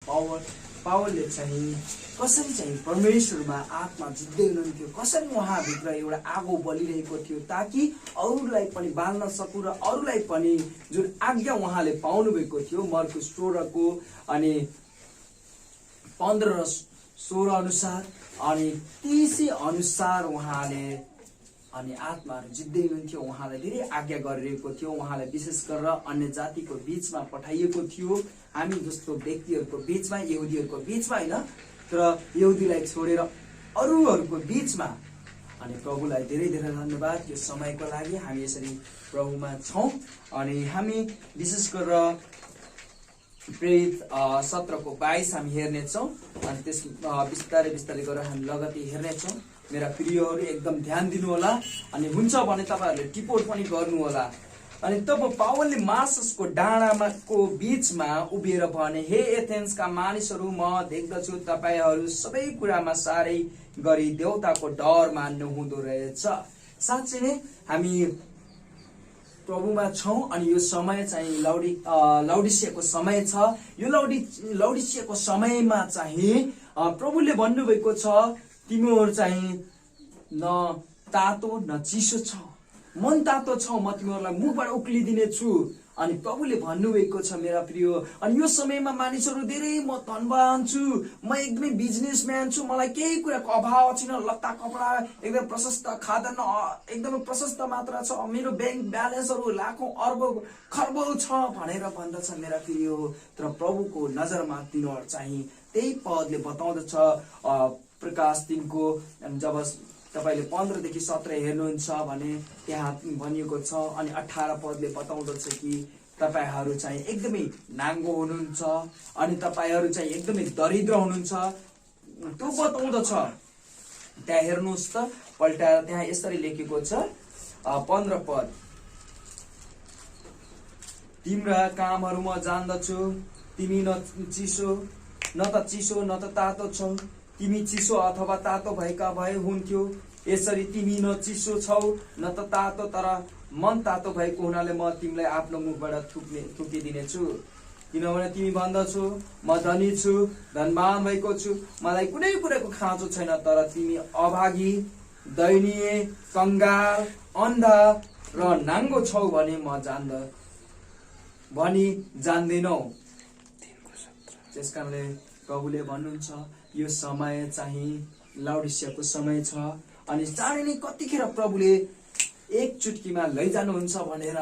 पावलले चाहिँ कसरी चाहिँ परमेश्वरमा आत्मा जित्दै हुनुहुन्थ्यो, कसरी उहाँभित्र एउटा आगो बलिरहेको थियो ताकि अरूलाई पनि बाल्न सकूँ र अरूलाई पनि जुन आज्ञा उहाँले पाउनु भएको थियो मर्कुस 16 अनि 15 र 16 अनुसार अनि त्यसै अनुसार उहाँले अनि आत्माहरू जित्दै हुनुहुन्थ्यो। उहाँलाई धेरै आज्ञा गरिरहेको थियो। उहाँलाई विशेष गरेर अन्य जातिको बीचमा पठाइएको थियो, हामी जस्तो व्यक्तिहरूको बीचमा, यहुदीहरूको बीचमा होइन, तर यहुदीलाई छोडेर अरूहरूको बीचमा। अनि प्रभुलाई धेरै धेरै धन्यवाद यो समयको लागि। हामी यसरी प्रभुमा छौँ अनि हामी विशेष गरेर प्रेरित 17:22 हामी हेर्नेछौँ अनि त्यस बिस्तारै बिस्तारै गरेर हामी लगत्तै हेर्नेछौँ। मेरा प्रियहरू एकदम ध्यान दिनु होला अनि हुन्छ भने तपाईहरुले टिपोट पनि गर्नु होला। अनि तब पावलले माससको डाँडाको बीचमा उभिएर भने, हे एथेन्सका मानिसहरू, म देख्दछु तपाईहरु सबै कुरामा सारै गरी देवताको डर मान्नु हुँदो रहेछ। साँच्चै नै हामी प्रभुमा छौं अनि यो समय चाहिँ लाउडिसियाको समय छ। यो लाउडिसियाको समयमा चाहिँ प्रभुले भन्नुभएको छ, तिमीहरू चाहिँ न तातो न चिसो छ, मन तातो छ, म तिमीहरूलाई मुखबाट उक्लिदिने छु। अनि प्रभुले भन्नुभएको छ मेरा प्रिय। अनि यो समयमा मानिसहरू धेरै म धनवान छु, म एकदमै बिजनेसम्यान छु, मलाई केही कुराको अभाव छैन, लत्ता कपडा एकदम प्रशस्त, खाद्यान्न एकदमै प्रशस्त मात्रा छ, मेरो ब्याङ्क ब्यालेन्सहरू लाखौं अर्बौं खर्बौं छ भनेर भन्दछ मेरा प्रिय। तर प्रभुको नजरमा तिनीहरू चाहिँ त्यही पदले बताउँदछ प्रकाश 3 को जब तपाईले 15 देखि 17 हेर्नुहुन्छ भने त्यहाँ भनिएको छ। अनि 18 पदले बताउँदछ कि तपाईहरु चाहिँ एकदमै नाङ्गो हुनुहुन्छ अनि तपाईहरु चाहिँ एकदमै दरिद्र हुनुहुन्छ, त्यो बताउँदछ। त्यहाँ हेर्नुस् त पल्टाएर, त्यहाँ यसरी लेखेको छ 15 पद, तिम्रा कामहरु म जान्दछु, तिमी न त चिसो न त तातो छौ, तिमी चिसो अथवा तातो भएका भए हुन्थ्यो। यसरी तिमी न चिसो छौ न त तातो, तर मन तातो भएको हुनाले म तिमीलाई आफ्नो मुखबाट थुकिदिने छु। किनभने तिमी भन्दछौ म धनी छु, धनवान भएको छु, मलाई कुनै कुराको खाँचो छैन, तर तिमी अभागी, दयनीय, कंगाल, अन्धा र नाङ्गो छौ भने भनी जान्दैनौ। त्यसकारणले प्रभुले भन्नुहुन्छ यो समय चाहिँ लाउडिसियाको समय छ अनि चाँडै नै कतिखेर प्रभुले एक चुटकीमा लैजानुहुन्छ भनेर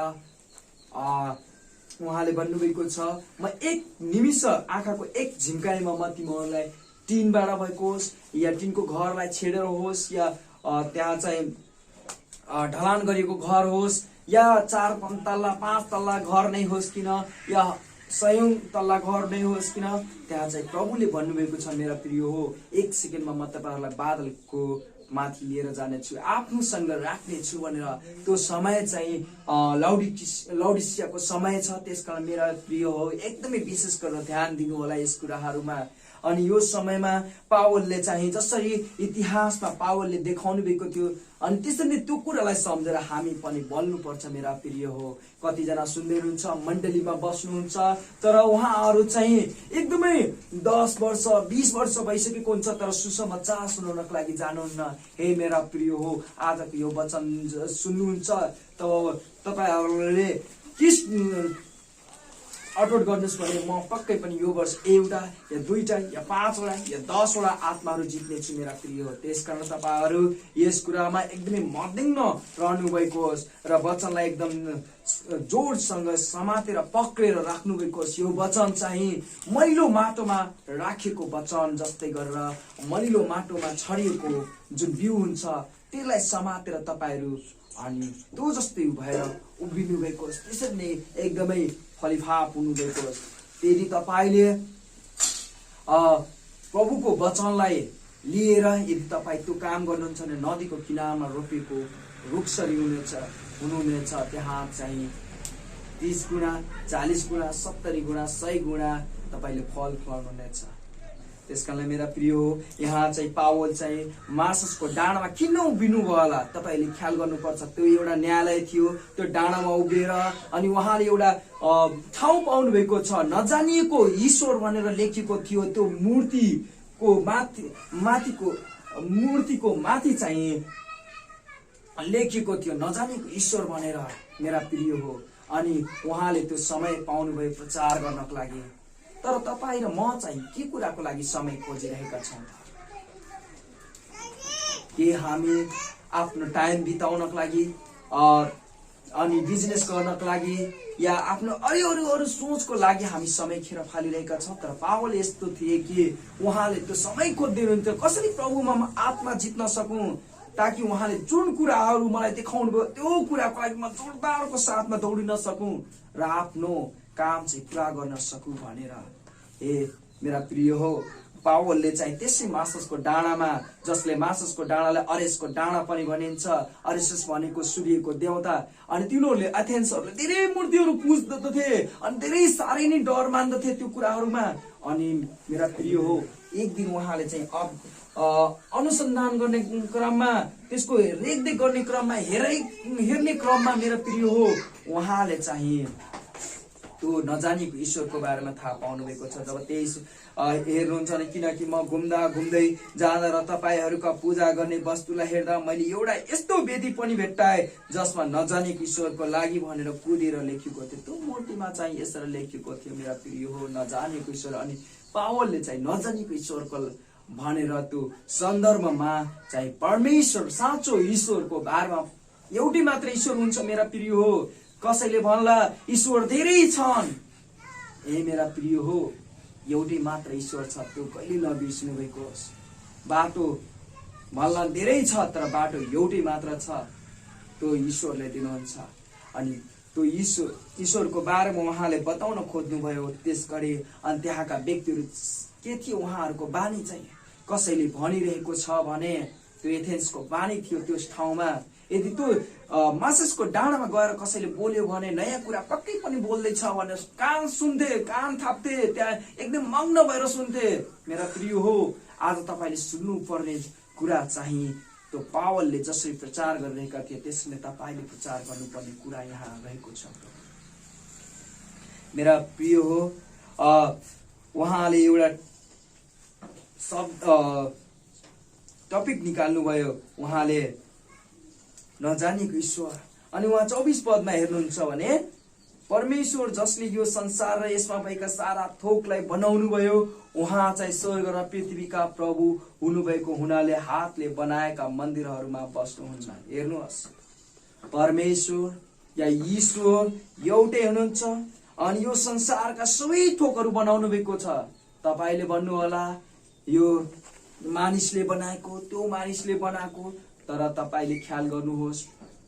उहाँले भन्नुभएको छ। म एक निमिष आँखाको एक झिम्काइमा म तिमीहरूलाई टिनबाट भएको होस् या टिनको घरलाई छेडेर होस् या त्यहाँ चाहिँ ढलान गरिएको घर होस् या 4 तल्ला 5 तल्ला घर नै होस् किन या 100 तल्ला घर नै होस् किन, त्यहाँ चाहिँ प्रभुले भन्नुभएको छ मेरा प्रिय हो, एक सेकेन्डमा म तपाईहरुलाई बादलको माथि लिएर जानेछु, आफ्नोसँग राख्नेछु भनेर। त्यो समय चाहिँ लाउडिसियाको समय छ। त्यसकारण मेरा प्रिय हो एकदमै विशेष गरेर ध्यान दिनु होला यस कुराहरुमा। अनि यो समयमा पावलले चाहिँ जसरी इतिहासमा पावलले देखाउनु भएको थियो अनि त्यसरी त्यो कुरालाई सम्झेर हामी पनि बोल्नु पर्छ मेरा प्रिय हो। कतिजना सुन्दै हुनुहुन्छ, मण्डलीमा बस्नुहुन्छ, तर उहाँहरू चाहिँ एकदमै 10 वर्ष 20 वर्ष भइसकेको हुन्छ तर सुसमाचार सुनाउनको लागि जानुहुन्न। हे मेरा प्रिय हो, आजको यो वचन सुन्नुहुन्छ तब तपाईहरुले किस अटोट गर्नुहोस् भने म पक्कै पनि यो वर्ष एउटा या दुईटा या 5 वटा या 10 वटा आत्माहरू जित्ने छु मेरा प्रिय हो। त्यसकारण तपाईहरु यस कुरामा एकदमै मध्याङ्ग रहनु भएको होस् र वचनलाई एकदम जोडसँग समातेर पक्रेर राख्नु भएको होस्। यो वचन चाहिँ मैलो माटोमा राखेको वचन जस्तै गरेर मैलो माटोमा छरिएको जुन बिउ हुन्छ त्यसलाई समातेर तपाईहरु अनि त्यो जस्तै भएर उभिनु भएको होस्, त्यसरी नै एकदमै फलिफाप हुनु भएको होस्। यदि तपाईले प्रभुको वचनलाई लिएर यदि तपाई त्यो काम गर्नुहुन्छ भने नदीको किनारमा रोपेको रुखसरी हुनुहुनेछ। त्यहाँ चाहिँ 30 गुणा 40 गुणा 70 गुणा 100 गुणा तपाईले फल फलाउनुहुनेछ। त्यसकारणले मेरा प्रिय हो, यहाँ चाहिँ पावल चाहिँ मार्ससको डाँडामा किन उभिनु भयो होला तपाईँले ख्याल गर्नुपर्छ। त्यो एउटा न्यायालय थियो, त्यो डाँडामा उभिएर अनि उहाँले एउटा ठाउँ पाउनु भएको छ, नजानिएको ईश्वर भनेर लेखिएको थियो। त्यो मूर्तिको माथि चाहिँ लेखिएको थियो नजानेको ईश्वर भनेर मेरा प्रिय हो। अनि उहाँले त्यो समय पाउनुभयो प्रचार गर्नको लागि। तर तपाईँ र म चाहिँ के कुराको लागि समय खोजिरहेका छौँ? के हामी आफ्नो टाइम बिताउनको लागि अनि बिजनेस गर्नको लागि या आफ्नो अरू सोचको लागि हामी समय खेर फालिरहेका छौँ? तर पावल यस्तो थिए कि उहाँले त्यो समय खोज्दै हुनुहुन्थ्यो, कसरी प्रभुमा आत्मा जित्न सकूं, ताकि उहाँले जुन कुराहरू मलाई देखाउनु भयो त्यो कुराको लागि म जोरदारको साथमा दौडिन सकूं र आफ्नो काम चाहिँ पुरा गर्न सकूं भनेर। मेरा प्रिय हो, पावलले चाहिँ त्यसै मार्ससको डाँडामा, जसले मार्ससको डाँडालाई अरेसको डाँडा पनि भनिन्छ, अरेसस भनेको सूर्यको देवता, अनि तिनीहरूले एथेन्सहरूले धेरै मूर्तिहरू पुज्दथे अनि धेरै साह्रै नै डर मान्दथे त्यो कुराहरूमा। अनि मेरा प्रिय हो, एक दिन उहाँले चाहिँ अनुसन्धान गर्ने क्रममा, त्यसको रेखदेख गर्ने क्रममा, हेर्ने क्रममा मेरा प्रिय हो, उहाँले चाहिँ त्यो नजानेको ईश्वरको बारेमा थाहा पाउनु भएको छ। जब त्यही हेर्नुहुन्छ नि, किनकि म घुम्दै जाँदा र तपाईँहरूका पूजा गर्ने वस्तुलाई हेर्दा मैले एउटा यस्तो वेदी पनि भेट्टाएँ जसमा नजानेको ईश्वरको लागि भनेर कुदेर लेखिएको थियो। त्यो मूर्तिमा चाहिँ यसरी लेखिएको थियो मेरा प्रिय हो, नजानेको ईश्वर। अनि पावलले चाहिँ नजानेको ईश्वरको भनेर त्यो सन्दर्भमा चाहिँ परमेश्वर, साँचो ईश्वरको बारेमा, एउटै मात्र ईश्वर हुन्छ मेरा प्रिय हो। कसैले भन्ला ईश्वर धेरै छन्, मेरा प्रिय हो, एउटै मात्र ईश्वर छ, त्यो कहिले नबिर्सिनु भएको होस्। बाटो भन्ला धेरै छ, तर बाटो एउटै मात्र छ, त्यो ईश्वरले दिनुहुन्छ। अनि त्यो ईश्वरको बारेमा उहाँले बताउन खोज्नुभयो त्यस गरी। अनि त्यहाँका व्यक्तिहरू के थियो, उहाँहरूको बानी चाहिँ कसैले भनिरहेको छ भने त्यो एथेन्सको बानी थियो त्यस ठाउँमा। यदि त्यो मार्ससको डाँडामा गएर कसैले बोल्यो भने नयाँ कुरा पक्कै पनि बोल्दैछ भनेर कान सुन्थे, कान थाप्थे, त्यहाँ एकदम मग्न भएर सुन्थे। मेरा प्रिय हो, आज तपाईँले सुन्नु पर्ने कुरा चाहिँ त्यो पावलले जसरी प्रचार गरिरहेका थिए त्यसले तपाईँले प्रचार गर्नुपर्ने कुरा यहाँ रहेको छ। मेरा प्रिय हो, उहाँले एउटा टपिक निकाल्नुभयो, उहाँले नजानेको ईश्वर। अनि उहाँ 24 पदमा हेर्नुहुन्छ भने परमेश्वर जसले यो संसार र यसमा भएका सारा थोकलाई बनाउनु भयो, उहाँ चाहिँ स्वर्ग र पृथ्वीका प्रभु हुनुभएको हुनाले हातले बनाएका मन्दिरहरूमा बस्नुहुन्न। हेर्नुहोस्, परमेश्वर या ईश्वर एउटै हुनुहुन्छ अनि यो संसारका सबै थोकहरू बनाउनु भएको छ। तपाईले भन्नु होला यो मानिसले बनाएको, त्यो मानिसले बनाएको, तर तपाईले ख्याल गर्नुहोस्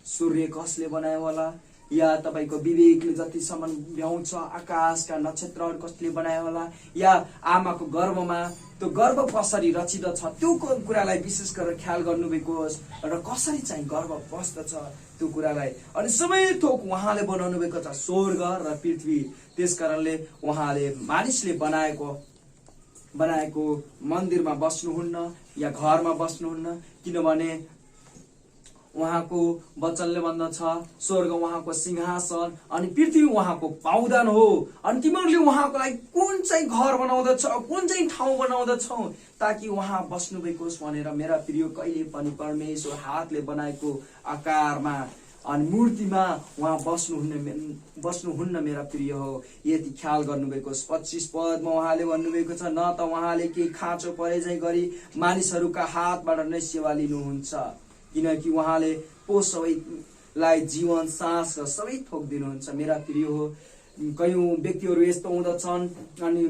सूर्य कसले बनायो होला, या तपाईको विवेकले जतिसम्म भ्याउँछ आकाशका नक्षत्रहरू कसले बनायो होला, या आमाको गर्भमा त्यो गर्भ कसरी रचिदछ त्यो कुरालाई विशेष गरेर ख्याल गर्नुभएको होस् र कसरी चाहिँ गर्भ बस्दछ त्यो कुरालाई। अनि सबै थोक उहाँले बनाउनु भएको छ, स्वर्ग र पृथ्वी। त्यसकारणले उहाँले मानिसले बनाएको मन्दिरमा बस्नुहुन्न या घरमा बस्नुहुन्न, किनभने उहाँको वचनले भन्दछ स्वर्ग उहाँको सिंहासन अनि पृथ्वी उहाँको पाउदान हो। अनि तिमीहरूले उहाँको लागि कुन चाहिँ घर बनाउँदछौ, कुन चाहिँ ठाउँ बनाउँदछौ ताकि उहाँ बस्नुभएको होस् भनेर। मेरा प्रिय, कहिले पनि परमेश्वर हातले बनाएको आकारमा अनि मूर्तिमा उहाँ बस्नुहुन्न मेरा प्रिय हो। यति ख्याल गर्नुभएको। 25 पदमा उहाँले भन्नुभएको छ, न त उहाँले केही खाँचो परे चाहिँ गरी मानिसहरूका हातबाट नै सेवा लिनुहुन्छ, किनकि उहाँले पो सबैलाई जीवन, सास र सबै थोक दिनुहुन्छ। मेरा प्रिय हो, कयौं व्यक्तिहरू यस्तो हुँदछन् अनि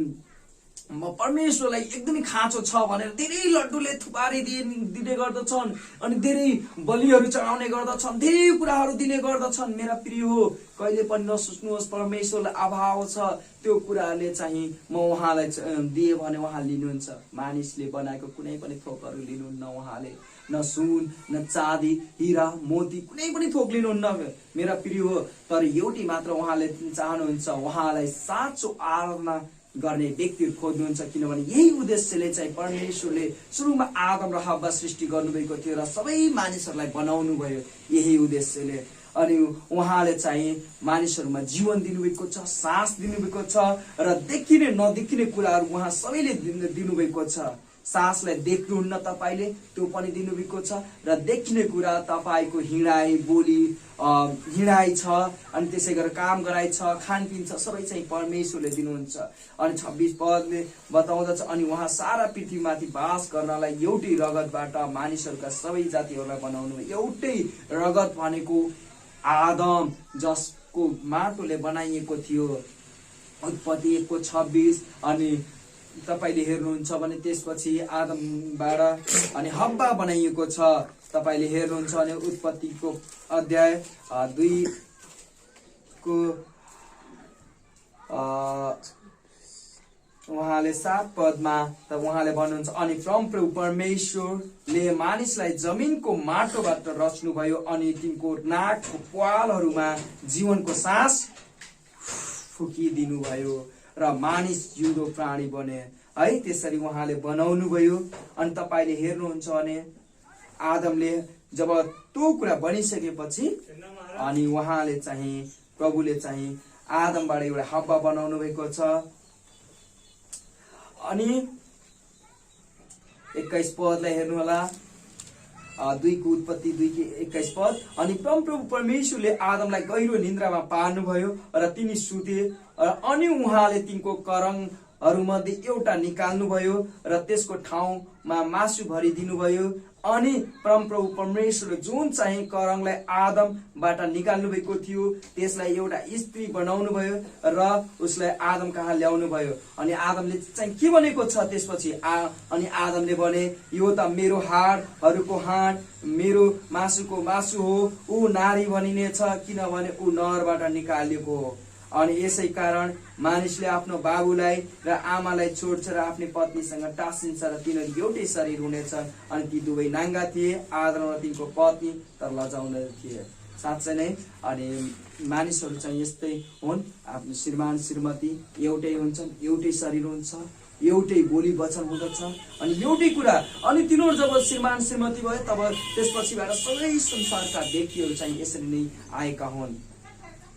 म परमेश्वरलाई एकदमै खाँचो छ भनेर धेरै लड्डुले थुपारी दिने गर्दछन् अनि धेरै बलिहरू चढाउने गर्दछन्, धेरै कुराहरू दिने गर्दछन्। मेरा प्रिय हो, कहिले पनि नसोच्नुहोस् परमेश्वरलाई अभाव छ त्यो कुराले चाहिँ म उहाँलाई दिए भने उहाँ लिनुहुन्छ। मानिसले बनाएको कुनै पनि थोकहरू लिनुहुन्न उहाँले, न सुन न चाँदी हिरा मोती कुनै पनि थोक लिनुहुन्न मेरा प्रिय हो। तर एउटै मात्र उहाँले चाहनुहुन्छ, उहाँलाई साँचो आराधना गर्ने व्यक्तिहरू खोज्नुहुन्छ, किनभने यही उद्देश्यले चाहिँ परमेश्वरले सुरुमा आदम र हव्वा सृष्टि गर्नुभएको थियो र सबै मानिसहरूलाई बनाउनु भयो यही उद्देश्यले। अनि उहाँले चाहिँ मानिसहरूमा जीवन दिनुभएको छ, सास दिनुभएको छ र देखिने नदेखिने कुराहरू उहाँ सबैले दिनुभएको छ। सासलाई देख्नुहुन्न तपाईँले, त्यो पनि दिनुभएको छ र देखिने कुरा तपाईँको हिँडाइ बोली हिँडाइ छ, अनि त्यसै गरेर काम गराइ छ, खानपिन छ, सबै चाहिँ परमेश्वरले दिनुहुन्छ। अनि 26 पदले बताउँदछ, अनि उहाँ सारा पृथ्वीमाथि बास गर्नलाई एउटै रगतबाट मानिसहरूका सबै जातिहरूलाई बनाउनु। एउटै रगत भनेको आदम, जसको माटोले बनाइएको थियो। उत्पत्ति 1:26। अनि तपाईले हेर्नुहुन्छ भने त्यसपछि आदमबाट अनि हव्वा बनाइएको छ। तपाईले हेर्नुहुन्छ भने उत्पत्तिको अध्याय 2 को उहाँले 7 पदमा तब उहाँले भन्नुहुन्छ, अनि परमप्रभु परमेश्वरले मानिसलाई जमिनको माटोबाट रच्नुभयो अनि तिनको नाकको प्वालहरूमा जीवनको सास फुकिदिनु भयो र मानिस जिउँदो प्राणी बने है। त्यसरी उहाँले बनाउनु भयो। अनि तपाईले हेर्नुहुन्छ भने आदमले जब त्यो कुरा बनिसकेपछि अनि उहाँले चाहिँ प्रभुले चाहिँ आदमबाट एउटा हव्वा बनाउनु भएको छ। अनि 21 पदलाई हेर्नु होला, 2 को उत्पत्ति 2:21 पद। अनि परमप्रभु परमेश्वरले आदमलाई गहिरो निन्द्रामा पार्नुभयो र तिनी सुते अनि उहाँले तिनको करङहरूमध्ये एउटा निकाल्नुभयो र त्यसको ठाउँमा मासु भरिदिनुभयो। अनि परमप्रभु परमेश्वरले जुन चाहिँ करङलाई आदमबाट निकाल्नु भएको थियो त्यसलाई एउटा स्त्री बनाउनु भयो र उसलाई आदम कहाँ ल्याउनु भयो। अनि आदमले चाहिँ के भनेको छ त्यसपछि अनि आदमले भने, यो त मेरो हाडहरूको हाड, मेरो मासुको मासु हो, ऊ नारी भनिनेछ किनभने ऊ नरबाट निकालिएको हो। अनि यसै कारण मानिसले आफ्नो बाबुलाई र आमालाई छोड्छ र आफ्नै पत्नीसँग टाँसिन्छ र तिनीहरू एउटै शरीर हुनेछ। अनि ती दुवै नाङ्गा थिए, आदम र तिनको पत्नी, तर लजाउँदै थिए। साँच्चै नै अनि मानिसहरू चाहिँ यस्तै हुन्, आफ्नो श्रीमान श्रीमती एउटै हुन्छन्, एउटै शरीर हुन्छ, एउटै बोली वचन हुँदछ अनि एउटै कुरा। अनि तिनीहरू जब श्रीमान श्रीमती भए तब त्यसपछिबाट सबै संसारका व्यक्तिहरू चाहिँ यसरी नै आएका हुन्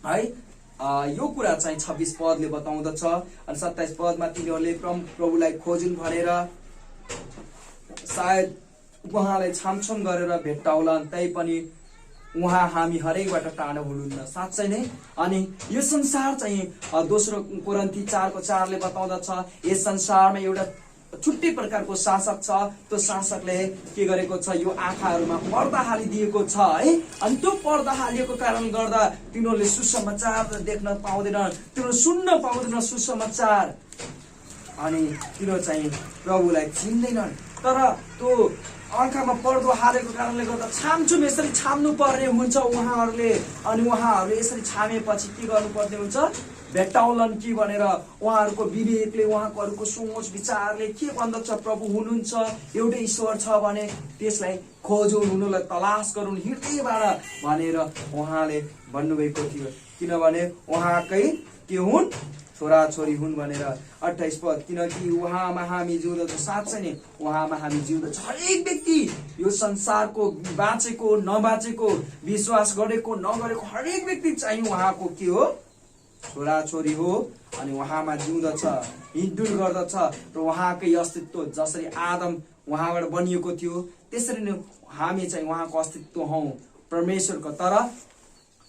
है। यो कुरा चाहिँ 26 पदले बताउँदछ। अनि 27 पदमा तिनीहरूले प्रभुलाई खोजुन् भनेर सायद उहाँलाई छामछुम गरेर भेट्टाउलान्, तैपनि उहाँ हामी हरेकबाट टाढो हुनुहुन्न। साँच्चै नै अनि यो संसार चाहिँ 2 कोरिन्थी 4:4ले बताउँदछ, यस संसारमा एउटा छुट्टै प्रकारको शासक छ। त्यो शासकले के गरेको छ, यो आँखाहरूमा पर्दा हालिदिएको छ है। अनि त्यो पर्दा हालिएको कारण गर्दा तिनीहरूले सुसमाचार देख्न पाउँदैन, तिनीहरू सुन्न पाउँदैन सुसमाचार। अनि तिनीहरू चाहिँ प्रभुलाई चिन्दैनन्। तर त्यो आँखामा पर्दो हालेको कारणले गर्दा छामछुम यसरी छाम्नु पर्ने हुन्छ उहाँहरूले। अनि उहाँहरूले यसरी छामेपछि के गर्नुपर्ने हुन्छ, भेट्टाउलन कि भनेर उहाँहरूको विवेकले, उहाँहरूको सोच विचारले के भन्दछ, प्रभु हुनुहुन्छ, एउटै ईश्वर छ भने त्यसलाई खोजौँ, हुनुलाई तलास गरौँ हृदयबाट भनेर उहाँले भन्नुभएको थियो। किनभने उहाँकै के हुन्, छोराछोरी हुन् भनेर। 28 पद, किनकि उहाँमा हामी जिउँदछ। साँच्चै नै उहाँमा हामी जिउँदछ। हरेक व्यक्ति यो संसारको बाँचेको नबाँचेको, विश्वास गरेको नगरेको हरेक व्यक्ति चाहिँ उहाँको के हो, छोराछोरी हो। अनि उहाँमा जिउँदछ, हिँडडुल गर्दछ र उहाँकै अस्तित्व जसरी आदम उहाँबाट बनिएको थियो त्यसरी नै हामी चाहिँ उहाँको अस्तित्व हौँ परमेश्वरको। तर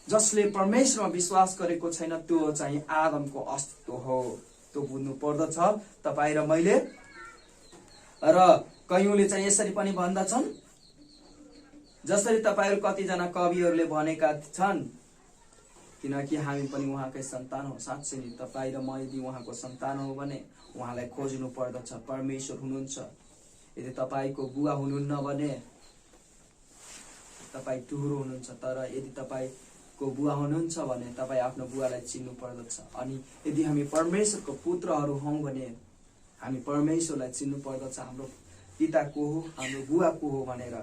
जसले परमेश्वरमा विश्वास गरेको छैन त्यो चाहिँ आदमको अस्तित्व हो। त्यो बुझ्नु पर्दछ तपाईँ र मैले। र कयौँले चाहिँ यसरी पनि भन्दछन्, जसरी तपाईँहरू कतिजना कविहरूले भनेका छन्, किनकि हामी पनि उहाँकै सन्तान हौ। साँच्चै नै तपाईँ र म यदि उहाँको सन्तान हो भने उहाँलाई खोज्नु पर्दछ। परमेश्वर हुनुहुन्छ। यदि तपाईँको बुवा हुनुहुन्न भने तपाईँ टुहुरो हुनुहुन्छ। तर यदि तपाईँको बुवा हुनुहुन्छ भने तपाईँ आफ्नो बुवालाई चिन्नु पर्दछ। अनि यदि हामी परमेश्वरको पुत्रहरू हौँ भने हामी परमेश्वरलाई चिन्नु पर्दछ, हाम्रो पिता को हो, हाम्रो बुवा को हो भनेर।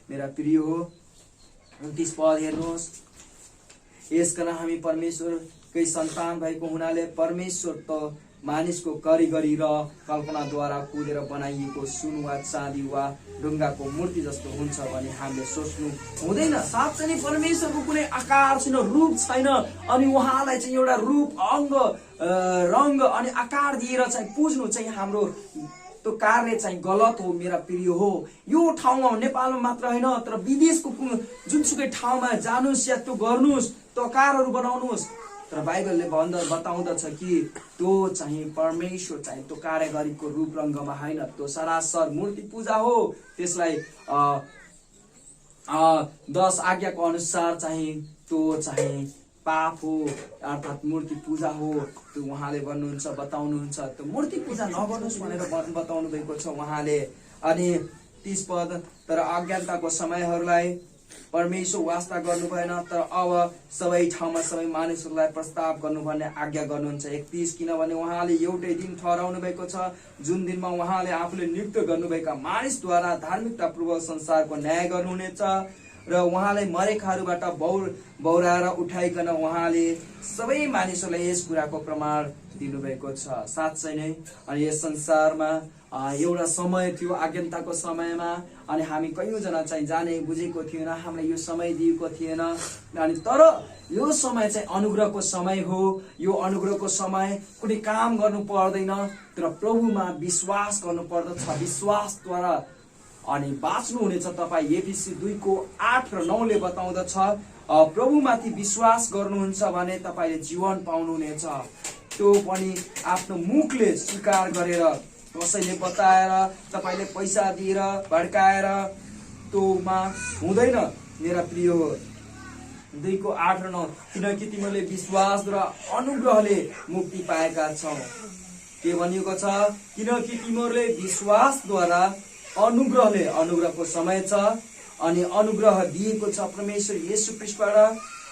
मेरा प्रिय हो, 29 पद हेर्नुहोस्, यसकारण हामी परमेश्वरकै सन्तान भएको हुनाले परमेश्वर त मानिसको कारिगरी र कल्पनाद्वारा कुदेर बनाइएको सुन वा चाँदी वा ढुङ्गाको मूर्ति जस्तो हुन्छ भने हामीले सोच्नु हुँदैन। साँच्चै नै परमेश्वरको कुनै आकार छैन, रूप छैन, अनि उहाँलाई चाहिँ एउटा रूप, अङ्ग, रङ्ग अनि आकार दिएर चाहिँ पुज्नु चाहिँ हाम्रो त्यो कार्य चाहिँ गलत हो मेरा प्रिय हो। यो ठाउँमा नेपालमा मात्र होइन तर विदेशको जुनसुकै ठाउँमा जानुहोस् या त्यो गर्नुहोस्, त्यो आकारहरू बनाउनुहोस्, तर बाइबलले बताउँदछ कि त्यो चाहिँ परमेश्वर चाहिँ त्यो कारिगरीको रूप रङ्गमा होइन, त्यो सरासर मूर्ति पूजा हो। त्यसलाई 10 आज्ञाको अनुसार चाहिँ त्यो चाहिँ पाप हो, अर्थात् मूर्ति पूजा हो। त्यो उहाँले भन्नुहुन्छ, बताउनुहुन्छ त्यो मूर्ति पूजा नगर्नुहोस् भनेर बताउनु भएको छ उहाँले। अनि 30 पद, तर अज्ञानताको समयहरूलाई परमेश्वर वास्ता गर्नु भएन, तर अब सबै ठाउँमा सबै मानिसहरूलाई प्रस्ताव गर्नुपर्ने आज्ञा गर्नुहुन्छ। 31, किनभने उहाँले एउटै दिन ठहराउनु भएको छ जुन दिनमा उहाँले आफूले नियुक्त गर्नुभएका मानिसद्वारा धार्मिकता पूर्वक संसारको न्याय गर्नुहुनेछ र उहाँले मरेकाहरूबाट बौराएर उठाइकन उहाँले सबै मानिसहरूलाई यस कुराको प्रमाण दिनुभएको छ। साँच्चै नै अनि यस संसारमा एउटा समय थियो आज्ञाताको समयमा, अनि हामी कयौँजना चाहिँ जाने बुझेको थिएन, हामीलाई यो समय दिएको थिएन। अनि तर यो समय चाहिँ अनुग्रहको समय हो। यो अनुग्रहको समय कुनै काम गर्नु पर्दैन तर प्रभुमा विश्वास गर्नु पर्दछ। विश्वासद्वारा अनि बाँच्नु हुनेछ तपाईँ। एफिसी 2:8 र 9 ले बताउँदछ प्रभुमाथि विश्वास गर्नुहुन्छ भने तपाईँले जीवन पाउनुहुनेछ, त्यो पनि आफ्नो मुखले स्वीकार गरेर, कसैले बताएर, तपाईँले पैसा दिएर भड्काएर त्योमा हुँदैन मेरा प्रिय हो। 2:8 र 9, किनकि तिमीहरूले विश्वास र अनुग्रहले मुक्ति पाएका छौ। के भनिएको छ? किनकि तिमीहरूले विश्वासद्वारा अनुग्रहले, अनुग्रहको समय छ अनि अनुग्रह दिएको छ परमेश्वर येशू ख्रीष्टबाट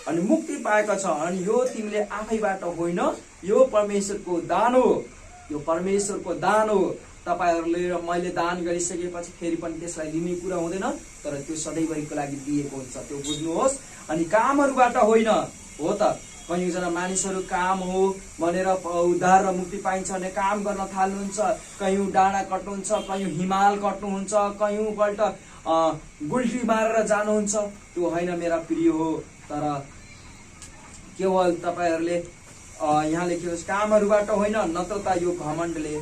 अनि मुक्ति पाएका छ। अनि यो तिमीले आफैबाट होइन, यो परमेश्वरको दान हो। यो परमेश्वरको दान हो। तपाईहरूले र मैले दान गरिसकेपछि फेरि पनि त्यसलाई लिने कुरा हुँदैन, तर त्यो सधैँभरिको लागि दिएको हुन्छ, त्यो बुझ्नुहोस्। अनि कामहरूबाट होइन हो त। कयौँजना मानिसहरू काम हो भनेर उद्धार र मुक्ति पाइन्छ भने काम गर्न थाल्नुहुन्छ। कयौँ डाँडा कट्नुहुन्छ, कयौँ हिमाल कट्नुहुन्छ, कयौँपल्ट गुल्टी मारेर जानुहुन्छ, त्यो होइन मेरा प्रिय हो। तर केवल तपाईँहरूले यहाँ लेखेको कामहरूबाट होइन, नत्र त यो घमण्डले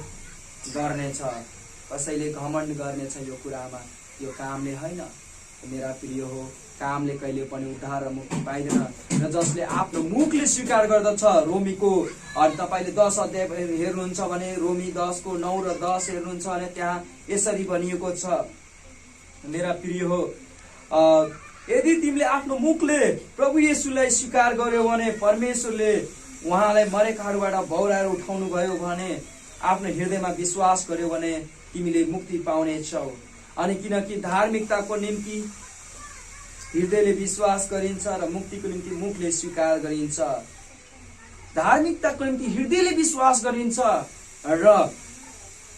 गर्नेछ, कसैले घमण्ड गर्नेछ यो कुरामा, यो कामले होइन मेरा प्रिय हो। कामले कहिले पनि उद्धार र मुक्ति पाइदैन। र जसले आफ्नो मुखले स्वीकार गर्दछ, रोमीको अनि तपाईँले 10 अध्याय हेर्नुहुन्छ भने रोमी 10:9 र 10 हेर्नुहुन्छ भने त्यहाँ यसरी भनिएको छ मेरा प्रिय हो, यदि तिमीले आफ्नो मुखले प्रभु येशूलाई स्वीकार गर्यो भने परमेश्वरले उहाँलाई मरेकाहरूबाट बौराएर उठाउनु भयो भने, आफ्नो हृदयमा विश्वास गर्यो भने तिमीले मुक्ति पाउनेछौ। अनि किनकि धार्मिकताको निम्ति हृदयले विश्वास गरिन्छ र मुक्तिको निम्ति मुखले स्वीकार गरिन्छ। धार्मिकताको निम्ति हृदयले विश्वास गरिन्छ र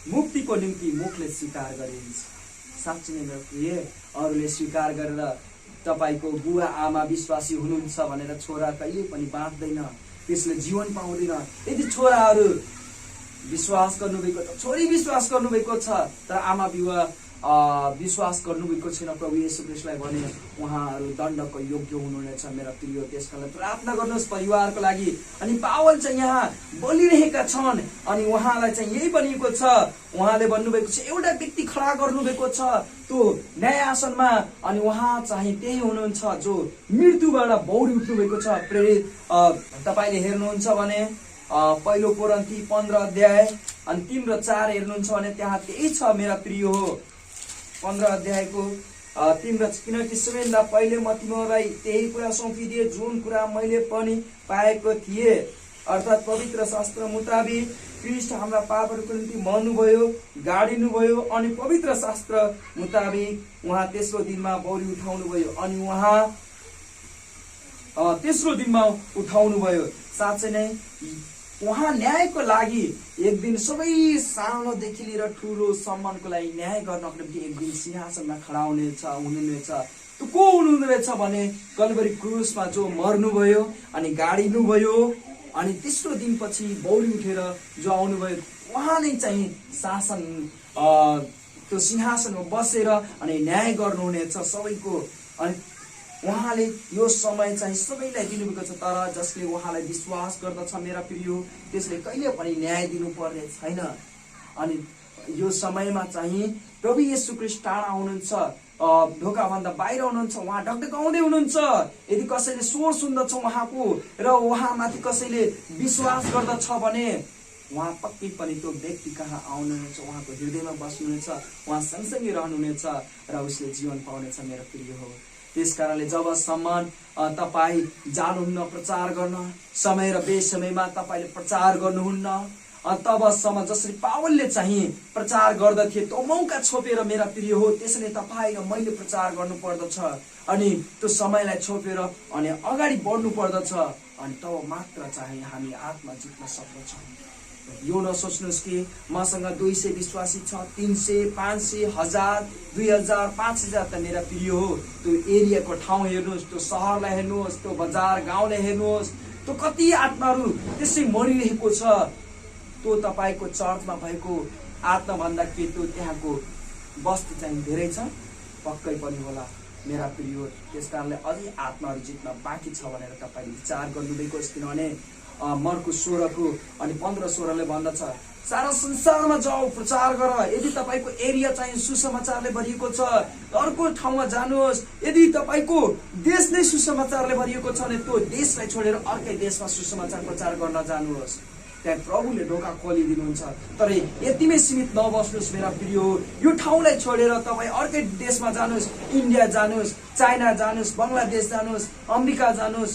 मुक्तिको निम्ति मुखले स्वीकार गरिन्छ। साँच्चै नै मेरो प्रिय, अरूले स्वीकार गरेर तपाईँको बुवा आमा विश्वासी हुनुहुन्छ भनेर छोरा कहिले पनि बाँच्दैन, त्यसले जीवन पाउँदैन। यदि छोराहरू विश्वास गर्नुभएको छ, छोरी विश्वास गर्नुभएको छ तर आमा बुवा विश्वास गर्नुभएको छैन प्रभु येशू ख्रीष्टलाई भने उहाँहरू दण्डको योग्य हुनुहुनेछ मेरा प्रिय। त्यसका लागि प्रार्थना गर्नुहोस् परिवारको लागि। अनि पावल चाहिँ यहाँ बोलिरहेका छन् अनि उहाँलाई चाहिँ यही भनिएको छ, उहाँले भन्नुभएको छ एउटा व्यक्ति खडा गर्नुभएको छ त्यो न्याय आसनमा, अनि उहाँ चाहिँ त्यही हुनुहुन्छ जो मृत्युबाट बौरी उठ्नु भएको छ। प्रेरित तपाईँले हेर्नुहुन्छ भने 1 कोरिन्थी 15 अध्याय अनि 3 र 4 हेर्नुहुन्छ भने त्यहाँ त्यही छ मेरा प्रिय हो। 15 अध्यायको 3 र, किनकि सबैभन्दा पहिले म तिमीहरूलाई त्यही कुरा सुम्पिदिए जुन कुरा मैले पनि पाएको थिएँ, अर्थात् पवित्र शास्त्र मुताबिक ख्रीष्ट हाम्रा पापहरूको निम्ति मर्नुभयो, गाडिनुभयो अनि पवित्र शास्त्र मुताबिक उहाँ तेस्रो दिनमा बौरी उठाउनु भयो अनि उहाँ तेस्रो दिनमा उठाउनु भयो। साँच्चै नै उहाँ न्यायको लागि एक दिन सबै सानोदेखि लिएर ठुलो सम्मानको लागि न्याय गर्नको निम्ति एक दिन सिंहासनमा खडा हुनुहुनेछ। त्यो को हुनुहुँदो रहेछ भने कल्भरी क्रुसमा जो मर्नुभयो अनि गाडिनुभयो अनि तेस्रो दिनपछि बौरी उठेर जो आउनुभयो उहाँ नै चाहिँ शासन त्यो सिंहासनमा बसेर अनि न्याय गर्नुहुनेछ सबैको। अनि उहाँले यो समय चाहिँ सबैलाई दिनुभएको छ, तर जसले उहाँलाई विश्वास गर्दछ मेरा प्रिय त्यसले कहिले पनि न्याय दिनुपर्ने छैन। अनि यो समयमा चाहिँ प्रभु येशू ख्रीष्ट टाढा हुनुहुन्छ, ढोकाभन्दा बाहिर हुनुहुन्छ, उहाँ ढकढकाउँदै हुनुहुन्छ। यदि कसैले स्वर सुन्दछ उहाँको र उहाँमाथि कसैले विश्वास गर्दछ भने उहाँ पक्कै पनि त्यो व्यक्ति कहाँ आउनुहुनेछ, उहाँको हृदयमा बस्नुहुनेछ, उहाँ सँगसँगै रहनुहुनेछ र उसले जीवन पाउनेछ मेरो प्रिय हो। त्यस कारणले जबसम्म तपाईँ जानुहुन्न प्रचार गर्न, समय र बेसमयमा तपाईँले प्रचार गर्नुहुन्न, तबसम्म जसरी पावलले चाहिँ प्रचार गर्दथे त्यो मौका छोपेर मेरा प्रिय हो त्यसरी तपाईँ र मैले प्रचार गर्नु पर्दछ। अनि त्यो समयलाई छोपेर अनि अगाडि बढ्नु पर्दछ। अनि तब मात्र चाहिँ हामी आत्मा जित्न सक्दछौँ। यो नसोच्नुहोस् कि मसँग 200 विश्वासी छ, 300, 500, 1000, 2000, 5000 त मेरा प्रिय हो। त्यो एरियाको ठाउँ हेर्नुहोस्, त्यो सहरलाई हेर्नुहोस्, त्यो बजार गाउँलाई हेर्नुहोस्, त्यो कति आत्माहरू त्यसै मरिरहेको छ। त्यो तपाईको चर्चमा भएको आत्माभन्दा के त्यो त्यहाँको बस्ती चाहिँ धेरै छ? पक्कै पनि होला मेरा प्रिय। त्यस कारणले अझै आत्माहरू जित्न बाँकी छ भनेर तपाईँले विचार गर्नुभएको छ। किनभने मर्कुस 16 अनि 15-16ले भन्दछ, सारा संसारमा जाऊ प्रचार गर। यदि तपाईँको एरिया चाहिँ सुसमाचारले भरिएको छ अर्को ठाउँमा जानुहोस्। यदि तपाईँको देश नै सुसमाचारले भरिएको छ भने त्यो देशलाई छोडेर अर्कै देशमा सुसमाचार प्रचार गर्न जानुहोस्। त्यहाँ प्रभुले ढोका खोलिदिनुहुन्छ। तर यतिमै सीमित नबस्नुहोस् मेरा प्रिय। यो ठाउँलाई छोडेर तपाईँ अर्कै देशमा जानुहोस्, इन्डिया जानुहोस्, चाइना जानुहोस्, बङ्गलादेश जानुहोस्, अमेरिका जानुहोस्,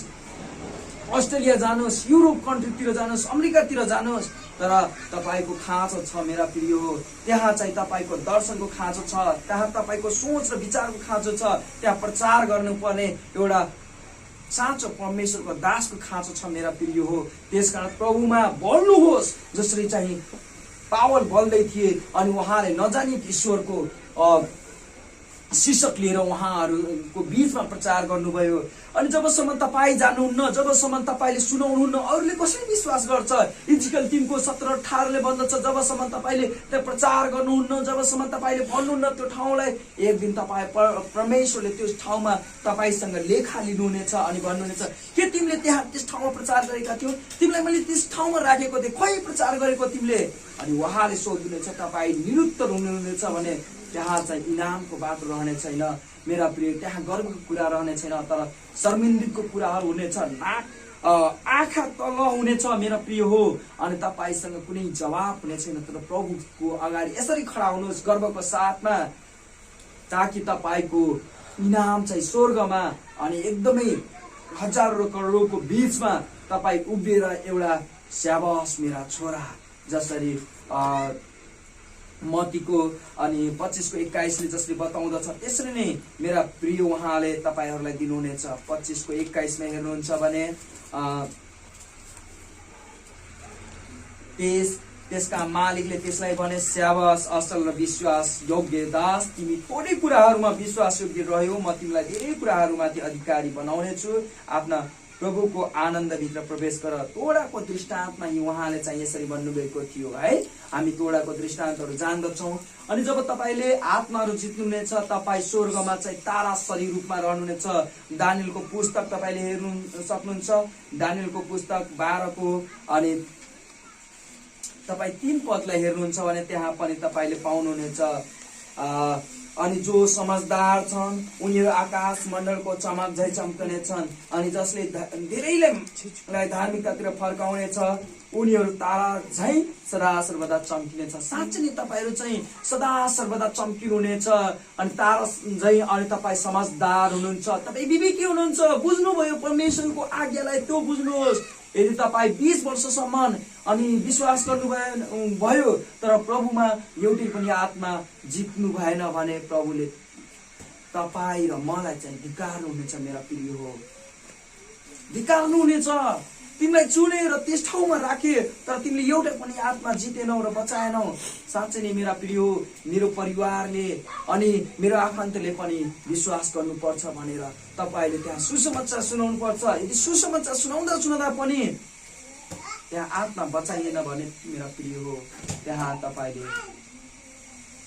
अस्ट्रेलिया जानुहोस्, युरोप कन्ट्रीतिर जानुहोस्, अमेरिकातिर जानुहोस्। तर तपाईँको खाँचो छ मेरा प्रिय हो, त्यहाँ चाहिँ तपाईँको दर्शनको खाँचो छ, त्यहाँ तपाईँको सोच र विचारको खाँचो छ, त्यहाँ प्रचार गर्नुपर्ने एउटा साँचो परमेश्वरको दासको खाँचो छ मेरा प्रिय हो। त्यसकारण प्रभुमा बल्नुहोस् जसरी चाहिँ पावल बल्दै थिए अनि उहाँले नजानी ईश्वरको शीर्षक लिएर उहाँहरूको बीचमा प्रचार गर्नुभयो। अनि जबसम्म तपाईँ जानुहुन्न, जबसम्म तपाईँले सुनाउनुहुन्न, अरूले कसरी विश्वास गर्छ? इजिकल 3:17-18ले भन्दछ, जबसम्म तपाईँले त्यो प्रचार गर्नुहुन्न, जबसम्म तपाईँले भन्नुहुन्न त्यो ठाउँलाई, एक दिन तपाईँ परमेश्वरले त्यो ठाउँमा तपाईँसँग लेखा लिनुहुनेछ अनि भन्नुहुनेछ, के तिमीले त्यहाँ त्यस ठाउँमा प्रचार गरेका थियौ? तिमीलाई मैले त्यस ठाउँमा राखेको थिएँ, खै प्रचार गरेको तिमीले? अनि उहाँले सोध्नुहुनेछ, तपाईँ निरुत्तर हुनुहुनेछ भने त्यहाँ चाहिँ इनामको बाटो रहने छैन मेरा प्रिय। त्यहाँ गर्वको कुरा रहने छैन, तर शर्मिन्दिको कुराहरू हुनेछ, आँखा तल हुनेछ मेरा प्रिय हो। अनि तपाईँसँग कुनै जवाब हुने छैन। तर प्रभुको अगाडि यसरी खडा हुनुहोस् गर्वको साथमा, ताकि तपाईँको इनाम चाहिँ स्वर्गमा अनि एकदमै हजारौं करोडको बीचमा तपाईँ उभिएर एउटा स्याबास मेरा छोरा, जसरी मत्तीको अनि 25:21ले जसले बताउँदछ त्यसरी नै मेरा प्रिय उहाँले तपाईहरूलाई दिनुहुनेछ। 25:21मा हेर्नुहुन्छ भने त्यसका मालिकले त्यसलाई भने, स्याबास असल र विश्वास योग्य दास, तिमी थोरै कुराहरूमा विश्वास योग्य रह्यौ, म तिमीलाई धेरै कुराहरूमाथि अधिकारी बनाउनेछु। आफ्ना प्रभुको आनन्दभित्र प्रवेश गर। तोडाको दृष्टान्तमा उहाँले चाहिँ यसरी भन्नुभएको थियो है। हामी तोडाको दृष्टान्तहरू जान्दछौँ। अनि जब तपाईँले आत्माहरू जित्नुहुनेछ, तपाईँ स्वर्गमा चाहिँ तारा सरी रूपमा रहनुहुनेछ। दानियलको पुस्तक तपाईँले हेर्नु सक्नुहुन्छ, दानियलको पुस्तक 12को अनि तपाईँ 3 पदलाई हेर्नुहुन्छ भने त्यहाँ पनि तपाईँले पाउनुहुनेछ। अनि जो समझदार छन् उनीहरू आकाश मण्डलको चमक झै चम्कने छन्, अनि जसले धेरैलाई धार्मिकतातिर फर्काउनेछ उनीहरू तारा झै सदा सर्वदा चम्किनेछ। साँच्चै नै तपाईँहरू चाहिँ सदा सर्वदा चम्किनुहुनेछ। अनि तारा झै, अनि तपाईँ समझदार हुनुहुन्छ, तपाईँ विवेकी हुनुहुन्छ, बुझ्नुभयो परमेश्वरको आज्ञालाई, त्यो बुझ्नुहोस्। यदि तपाईँ 20 वर्षसम्म अनि विश्वास गर्नुभयो तर प्रभुमा एउटै पनि आत्मा जित्नु भएन भने प्रभुले तपाईँ र मलाई चाहिँ धिक्कार्नुहुनेछ मेरा प्रिय हो, धिक्कार्नुहुनेछ। तिमीलाई चुनेर त्यस ठाउँमा राखे तर तिमीले एउटै पनि आत्मा जितेनौ र बचाएनौ। साँच्चै नै मेरा प्रिय हो, मेरो परिवारले अनि मेरो आफन्तले पनि विश्वास गर्नुपर्छ भनेर तपाईँले त्यहाँ सुसमाचार सुनाउनु पर्छ। यदि सुसमाचार सुनाउँदा पनि त्यहाँ आत्मा बचाइएन भने मेरा प्रिय हो त्यहाँ तपाईले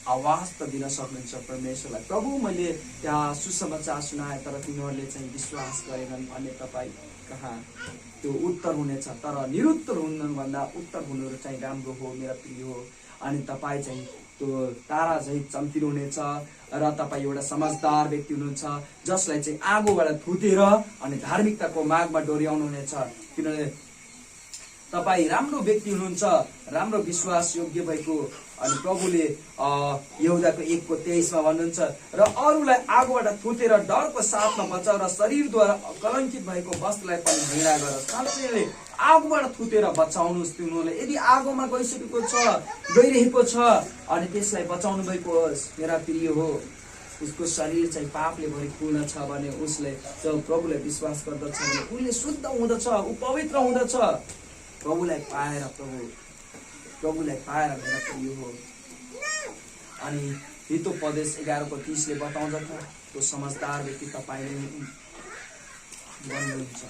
आवाज त दिन सक्नुहुन्छ परमेश्वरलाई, प्रभु मैले त्यहाँ सुसमाचार सुनाए तर तिनीहरूले चाहिँ विश्वास गरेनन् भने तपाईँ कहाँ त्यो उत्तर हुनेछ। तर निरुत्तर हुनुभन्दा उत्तर हुनु चाहिँ राम्रो हो मेरा प्रिय हो। अनि तपाईँ चाहिँ त्यो तारा चाहिँ चम्किनुहुनेछ र तपाईँ एउटा समझदार व्यक्ति हुनुहुन्छ जसलाई चाहिँ आगोबाट थुतेर अनि धार्मिकताको मार्गमा डोर्याउनु हुनेछ। किनभने तपाईँ राम्रो व्यक्ति हुनुहुन्छ, राम्रो विश्वास योग्य भएको। अनि प्रभुले यहुदाको 1:23 भन्नुहुन्छ र अरूलाई आगोबाट थुतेर डरको साथमा बचाउ र शरीरद्वारा कलङ्कित भएको वस्त्रलाई पनि घृणा गर। साँच्चैले आगोबाट थुतेर बचाउनुहोस् तिमीहरूले। यदि आगोमा गइरहेको छ अनि त्यसलाई बचाउनु भएको होस् मेरा प्रिय हो। उसको शरीर चाहिँ पापले भरिपूर्ण छ भने उसले जब प्रभुलाई विश्वास गर्दछ भने उसले शुद्ध हुँदछ, ऊ पवित्र हुँदछ। प्रभुलाई पाएर मेरा प्रिय हो। अनि हितोपदेश 11:30 बताउँदछ त्यो समझदार व्यक्ति तपाईले बन्नुहुन्छ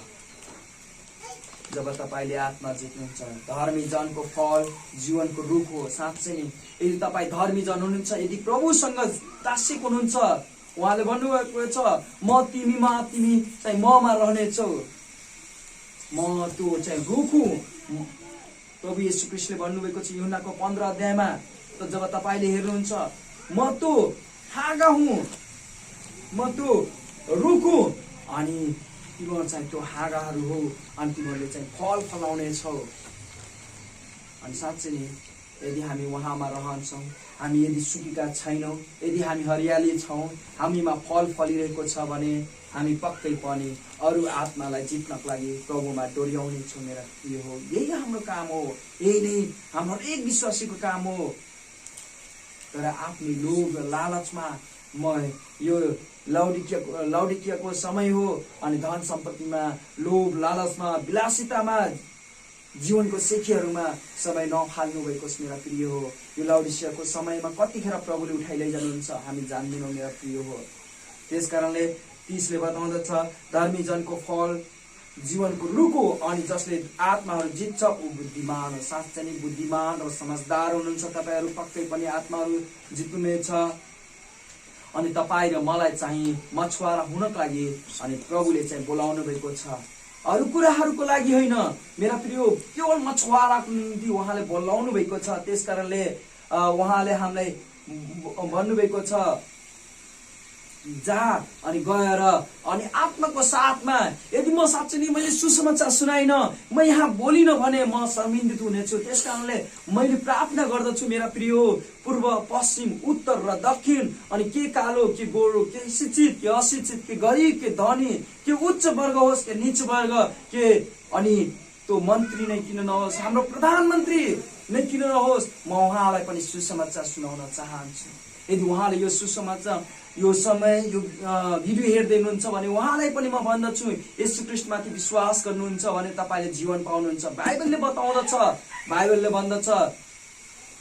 जब तपाईले आत्मा जित्नुहुन्छ। धर्मी जनको फल जीवनको रुख हो। साँच्चै नै यदि तपाईँ धर्मी जन हुनुहुन्छ, यदि प्रभुसँग दासिक हुनुहुन्छ, उहाँले भन्नुभएको छ म तिमीमा तिमी चाहिँ ममा रहनेछौ, म त्यो चाहिँ रुख हुँ। प्रभु येशू ख्रीष्टले भन्नुभएको छ यूहन्नाको 15 अध्यायमा, त जब तपाईले हेर्नुहुन्छ म त्यो हाँगा हुँ, म त्यो रुख हुँ अनि तिमीहरू चाहिँ त्यो हाँगाहरू हो अनि तिमीहरूले चाहिँ फल फलाउने छौ। अनि साँच्चै नै यदि हामी उहाँमा रहन्छौँ, हामी यदि सुकेका छैनौँ, यदि हामी हरियाली छौँ, हामीमा फल फलिरहेको छ भने हामी पक्कै पनि अरू आत्मालाई जित्नको लागि प्रभुमा डोर्याउने छौँ मेरा प्रिय हो। यही हाम्रो काम हो, यही नै हाम्रो हरेक विश्वासीको काम हो। तर आफ्नै लोभ र लालचमा म यो लौडिकियाको समय हो अनि धन सम्पत्तिमा लोभ लालचमा विलासितामा जीवनको सेखीहरूमा समय नफाल्नु भएको मेरा प्रिय हो। यो लौडिकियाको समयमा कतिखेर प्रभुले उठाइ लैजानुहुन्छ हामी जान्दैनौँ मेरा प्रिय हो। त्यसकारणले 30 बताउँदछ धर्मी जनको फल जीवनको रुख हो अनि जसले आत्माहरू जित्छ ऊ बुद्धिमान हो। साँच्चै नै बुद्धिमान र समझदार हुनुहुन्छ तपाईहरू, पक्कै पनि आत्माहरू जित्नुहुनेछ। अनि तपाईँ र मलाई चाहिँ मछुवारा हुनको लागि अनि प्रभुले चाहिँ बोलाउनु भएको छ, अरू कुराहरूको लागि होइन मेरा प्रिय, केवल मछुवाराको निम्ति उहाँले बोलाउनु भएको छ। त्यसकारणले उहाँले हामीलाई भन्नुभएको छ जा अनि गएर अनि आत्माको साथमा। यदि म साँच्चै नै मैले सुसमाचार सुनाइन, म यहाँ बोलिन भने म शर्मिन्दित हुनेछु। त्यसकारणले मैले प्रार्थना गर्दछु मेरा प्रिय, पूर्व पश्चिम उत्तर र दक्षिण अनि के कालो के गोरो, के शिक्षित के अशिक्षित, के गरिब के धनी, के उच्च वर्ग होस् के नीच वर्ग, के अनि त्यो मन्त्री नै किन नहोस्, हाम्रो प्रधानमन्त्री नै किन नहोस्, म उहाँलाई पनि सुसमाचार सुनाउन चाहन्छु। यदि उहाँले यो सुसमाचार यो समय यो भिडियो हेर्दै हुनुहुन्छ भने उहाँलाई पनि म भन्दछु येशू ख्रीष्टमाथि विश्वास गर्नुहुन्छ भने तपाईले जीवन पाउनुहुन्छ। बाइबलले बताउँदछ, बाइबलले भन्दछ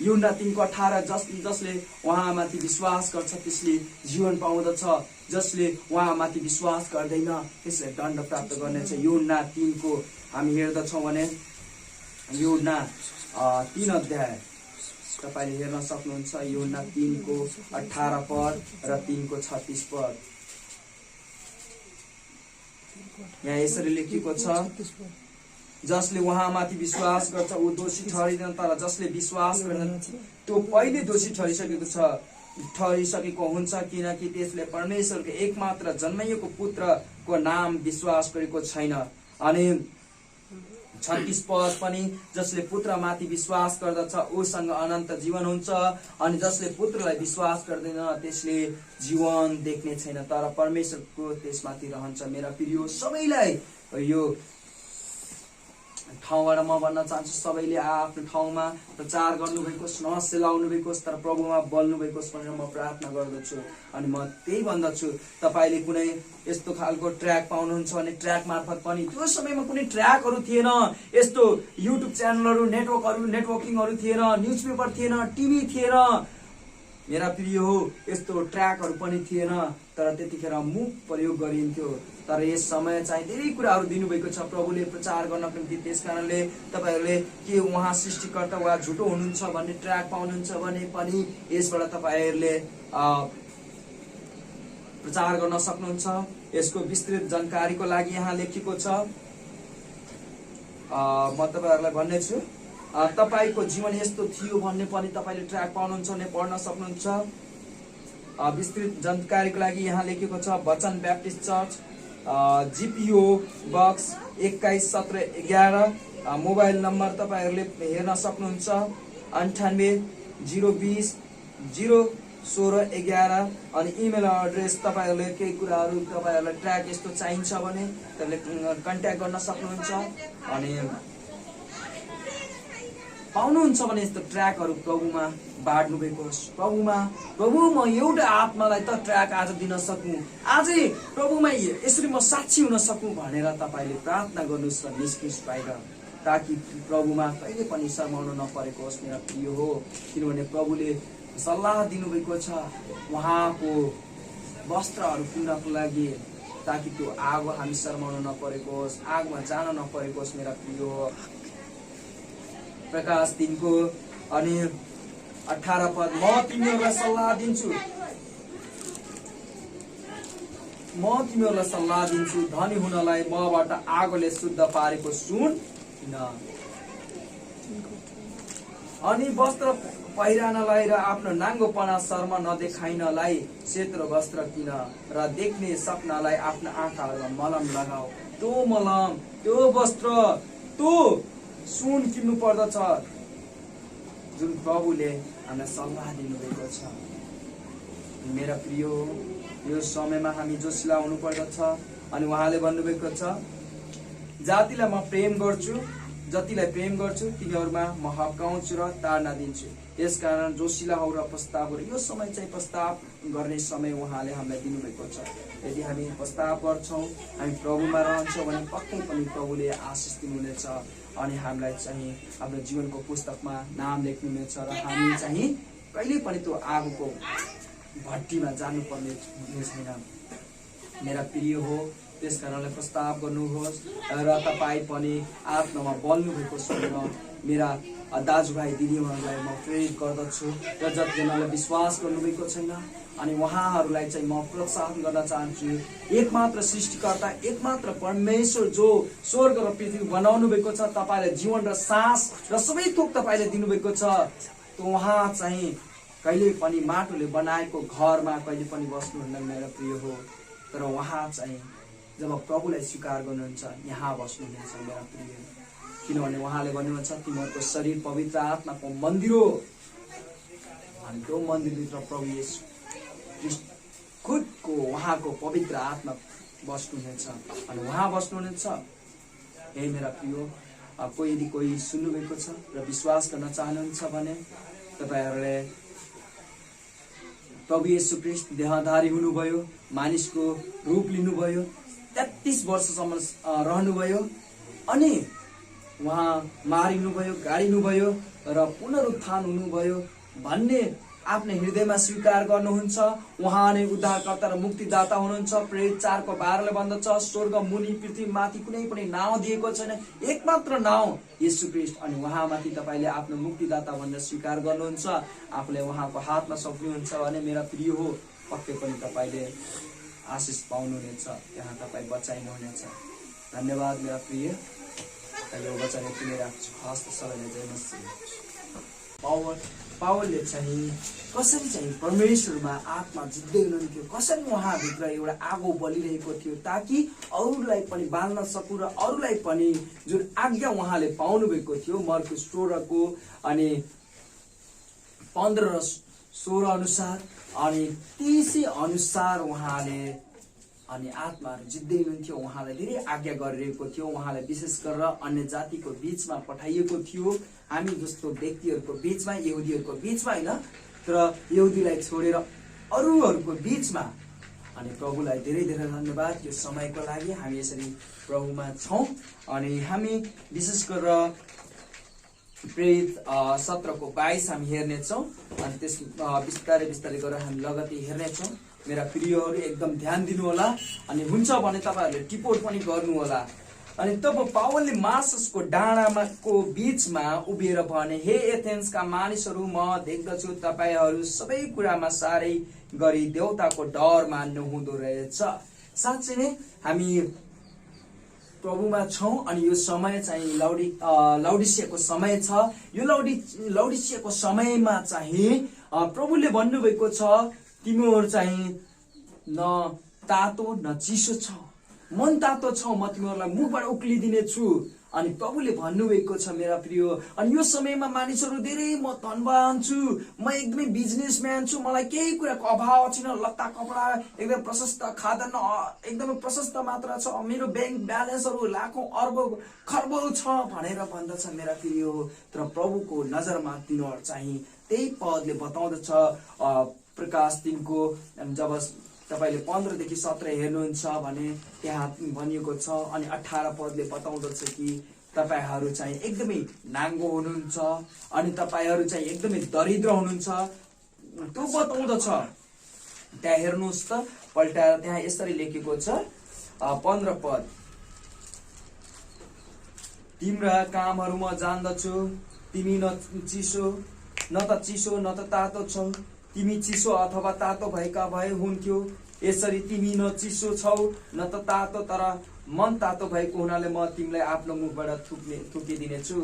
यूहन्ना 3:18 जसले उहाँमाथि विश्वास गर्छ त्यसले जीवन पाउँदछ, जसले उहाँमाथि विश्वास गर्दैन त्यसले दण्ड प्राप्त गर्नेछ। यूहन्ना 3 हामी हेर्दछौँ भने यूहन्ना 3 अध्याय तपाईले हेर्न सक्नुहुन्छ। यूहन्ना 3:18 पद र 3:36 यहाँ यसरी लेखिएको छ जसले उहाँमाथि विश्वास गर्छ ऊ दोषी ठहरिँदैन, तर जसले विश्वास गर्दैन त्यो पहिले दोषी ठहरिसकेको हुन्छ किनकि त्यसले परमेश्वरको एकमात्र जन्मिएको पुत्रको नाम विश्वास गरेको छैन। अनि 36 पद पनि जसले पुत्रमाथि विश्वास गर्दछ उसँग अनन्त जीवन हुन्छ अनि जसले पुत्रलाई विश्वास गर्दैन त्यसले जीवन देख्ने छैन तर परमेश्वरको त्यसमाथि रहन्छ। मेरा प्रिय सबैलाई यो ठाउँबाट म भन्न चाहन्छु सबैले आफ्नो ठाउँमा प्रचार गर्नुभएको नहस्य लाउनु भएको तर प्रभुमा बोल्नु भएको भनेर म प्रार्थना गर्दछु। अनि म त्यही भन्दछु तपाईले कुनै यस्तो खालको ट्र्याक पाउनुहुन्छ भने ट्र्याक मार्फत पनि, त्यो समयमा कुनै ट्र्याकहरू थिएन, यस्तो युट्युब च्यानलहरू नेटवर्किङहरू थिएन, न्युज पेपर थिएन, टिभी थिएन, मेरा प्रिय हो यस्तो ट्र्याकहरू पनि थिएन, तर त्यतिखेर मुख प्रयोग गरिन्थ्यो। तर यस समय चाहिँ धेरै कुराहरू दिनुभएको छ प्रभुले प्रचार गर्नको निम्ति। त्यस कारणले तपाईँहरूले के उहाँ सृष्टिकर्ता वा झुटो हुनुहुन्छ भन्ने ट्र्याक पाउनुहुन्छ भने पनि यसबाट तपाईँहरूले प्रचार गर्न सक्नुहुन्छ। यसको विस्तृत जानकारीको लागि यहाँ लेखिएको छ, म तपाईँहरूलाई भन्ने छु। तपाईको जीवन यस्तो थियो भन्ने पनि तपाईँले ट्र्याक पाउनुहुन्छ भने पढ्न सक्नुहुन्छ। विस्तृत जानकारीको लागि यहाँ लेखेको छ Vachan Baptist church, GPO box 211711। Mobile number तपाईँहरूले हेर्न सक्नुहुन्छ 9802001611। अनि इमेल एड्रेस तपाईँहरूले केही कुराहरू तपाईँहरूलाई ट्र्याक यस्तो चाहिन्छ भने तपाईँले कन्ट्याक्ट गर्न सक्नुहुन्छ। अनि पाउनुहुन्छ भने यस्तो ट्र्याकहरू प्रभुमा बाँड्नु भएको होस्। प्रभु म एउटा आत्मालाई त ट्र्याक आज दिन सकूँ, आजै प्रभुमा यसरी म साक्षी हुन सकूँ भनेर तपाईँले प्रार्थना गर्नुहोस् र निस्किनुहोस् बाहिर, ताकि प्रभुमा कहिले पनि शर्माउनु नपरेको होस् मेरा प्रिय हो। किनभने प्रभुले सल्लाह दिनुभएको छ उहाँको वस्त्रहरू किन्नको लागि, ताकि त्यो आगो हामी शर्माउनु नपरेको होस्, आगमा जान नपरेको होस् मेरा प्रिय हो। प्रकाश 3 को अनि 18 पद, म तिमीहरूलाई सल्लाह दिन्छु धनी हुनलाई मबाट आगोले शुद्ध पारेको सुन किन, अनि वस्त्र पहिरानलाई र आफ्नो नाङ्गोपना शर्म नदेखाइनलाई सेतो वस्त्र किन, र देख्ने सपनालाई आफ्नो आँखाहरूमा मलम लगाऊ। त्यो मलम, त्यो वस्त्र, त्यो सुन किन्नु पर्दछ जुन प्रभुले हामीलाई सल्लाह दिनुभएको छ। मेरा प्रिय हो, यो समयमा हामी जोसिला हुनु पर्दछ। अनि उहाँले भन्नुभएको छ जातिलाई म प्रेम गर्छु, जतिलाई प्रेम गर्छु तिनीहरूमा म हप्काउँछु र ताडना दिन्छु। यसकारण जोसिला हो र प्रस्ताव गर। यो समय चाहिँ प्रस्ताव गर्ने समय उहाँले हामीलाई दिनुभएको छ। यदि हामी प्रस्ताव गर्छौँ, हामी प्रभुमा रहन्छौँ भने पक्कै पनि प्रभुले आशिष दिनुहुनेछ अनि हामीलाई चाहिँ आफ्नो जीवनको पुस्तकमा नाम लेख्नुहुनेछ र हामी चाहिँ कहिले पनि त्यो आगोको भट्टीमा जानुपर्ने छैन मेरा प्रिय हो। त्यस कारणले प्रस्ताव गर्नुहोस् र तपाईँ पनि आत्मामा बल्नु भएको सुनेर मेरा दाजुभाइ दिदीहरूलाई म प्रेरित गर्दछु र जतिजनाले विश्वास गर्नुभएको छैन अनि उहाँहरूलाई चाहिँ म प्रोत्साहन गर्न चाहन्छु। एकमात्र सृष्टिकर्ता, एकमात्र परमेश्वर जो स्वर्ग र पृथ्वी बनाउनु भएको छ, तपाईँलाई जीवन र सास र सबै थोक तपाईँले दिनुभएको छ, त्यो उहाँ चाहिँ कहिले पनि माटोले बनाएको घरमा कहिले पनि बस्नुहुन्न मेरा प्रिय हो। तर उहाँ चाहिँ जब प्रभुलाई स्वीकार गर्नुहुन्छ यहाँ बस्नुहुनेछ मेरा प्रिय, किनभने उहाँले भन्नुहुन्छ तिमीहरूको शरीर पवित्र आत्माको मन्दिर हो अनि त्यो मन्दिरभित्र प्रभु येशू ख्रीष्ट खुदको उहाँको पवित्र आत्मा बस्नुहुनेछ अनि उहाँ बस्नुहुनेछ। हे मेरा प्रिय, यदि कोही सुन्नुभएको छ र विश्वास गर्न चाहनुहुन्छ भने तपाईँहरूले प्रभु येशू ख्रीष्ट देहधारी हुनुभयो, मानिसको रूप लिनुभयो, 33 वर्षसम्म रहनुभयो अनि उहाँ मारिनुभयो, गाडिनुभयो र पुनरुत्थान हुनुभयो भन्ने आफ्नो हृदयमा स्वीकार गर्नुहुन्छ। उहाँ नै उद्धारकर्ता र मुक्तिदाता हुनुहुन्छ। प्रेरित 4:12 भन्दछ स्वर्ग मुनि पृथ्वी माथि कुनै पनि नाउँ दिएको छैन, एकमात्र नाउँ येशू ख्रीष्ट। अनि उहाँमाथि तपाईँले आफ्नो मुक्तिदाता भनेर स्वीकार गर्नुहुन्छ, आफूलाई उहाँको हातमा सौंप्नुहुन्छ भने मेरा प्रिय हो पक्कै पनि तपाईँले आशिष पाउनुहुनेछ, त्यहाँ तपाईँ बचाइनुहुनेछ। धन्यवाद मेरा प्रिय। यो वचन यति नै राख्छु। हस्त सबैले जय मसीह। पावलले चाहिँ कसरी चाहिँ परमेश्वरमा आत्मा जित्दै हुनुहुन्थ्यो, कसरी उहाँभित्र एउटा आगो बलिरहेको थियो ताकि अरूलाई पनि बाल्न सकूँ र अरूलाई पनि जुन आज्ञा उहाँले पाउनुभएको थियो मर्कुस 16 अनि 15 र 16 अनुसार अनि त्यसै अनुसार उहाँले अनि आत्माहरू जित्दै हुनुहुन्थ्यो। उहाँलाई धेरै आज्ञा गरिरहेको थियो। उहाँलाई विशेष गरेर अन्य जातिको बीचमा पठाइएको थियो, हामी जस्तो व्यक्तिहरूको बीचमा, यहुदीहरूको बीचमा होइन, तर यहुदीलाई छोडेर अरूहरूको बीचमा। अनि प्रभुलाई धेरै धेरै धन्यवाद यो समयको लागि। हामी यसरी प्रभुमा छौँ अनि हामी विशेष गरेर प्रेरित 17 को 22 हामी हेर्नेछौँ अनि त्यस बिस्तारै बिस्तारै गरेर हामी लगत्तै हेर्नेछौँ। मेरा प्रियहरू एकदम ध्यान दिनु होला अनि हुन्छ भने तपाईहरुले टिपोट पनि गर्नु होला। अनि तब पावलले मार्ससको डाँडामा को बीचमा उभिएर भने, हे एथेन्सका मानिसहरू, म देख्दछु तपाईहरु सबै कुरामा सारै गरी देवताको डर मान्नु हुँदो रहेछ। साँच्चै नै हामी प्रभुमा छौं अनि यो समय चाहिँ लाउडिसियाको समय छ। यो लाउडिसियाको समयमा चाहिँ प्रभुले भन्नुभएको छ, तिमीहरू चाहिँ न तातो न चिसो छ, मन तातो छ, म तिमीहरूलाई मुखबाट उक्लिदिने छु। अनि प्रभुले भन्नुभएको छ मेरा प्रिय। अनि यो समयमा मानिसहरू धेरै म धनवान छु, म एकदमै बिजनेसम्यान छु, मलाई केही कुराको अभाव छैन, लत्ता कपडा एकदम प्रशस्त, खाद्यान्न एकदमै प्रशस्त मात्रा छ, मेरो ब्याङ्क ब्यालेन्सहरू लाखौं अर्बौं खर्बौं छ भनेर भन्दछ मेरा प्रिय। तर प्रभुको नजरमा तिनीहरू चाहिँ त्यही पदले बताउँदछ प्रकाश 3 को जब तपाईले 15 देखि 17 हेर्नुहुन्छ भने त्यहाँ भनिएको छ। अनि 18 पदले बताउँदछ कि तपाईहरु चाहिँ एकदमै नाङ्गो हुनुहुन्छ अनि तपाईहरु चाहिँ एकदमै दरिद्र हुनुहुन्छ, त्यो बताउँदछ। त्यहाँ हेर्नुहोस् त पल्टाएर, त्यहाँ यसरी लेखेको छ 15 पद, तिम्रा कामहरु म जान्दछु, तिमी न त चिसो न त तातो छौ, तिमी चिसो अथवा तातो भएका भए हुन्थ्यो। यसरी तिमी न चिसो छौ न त तातो, तर मन तातो भएको हुनाले म तिमीलाई आफ्नो मुखबाट थुकिदिनेछु।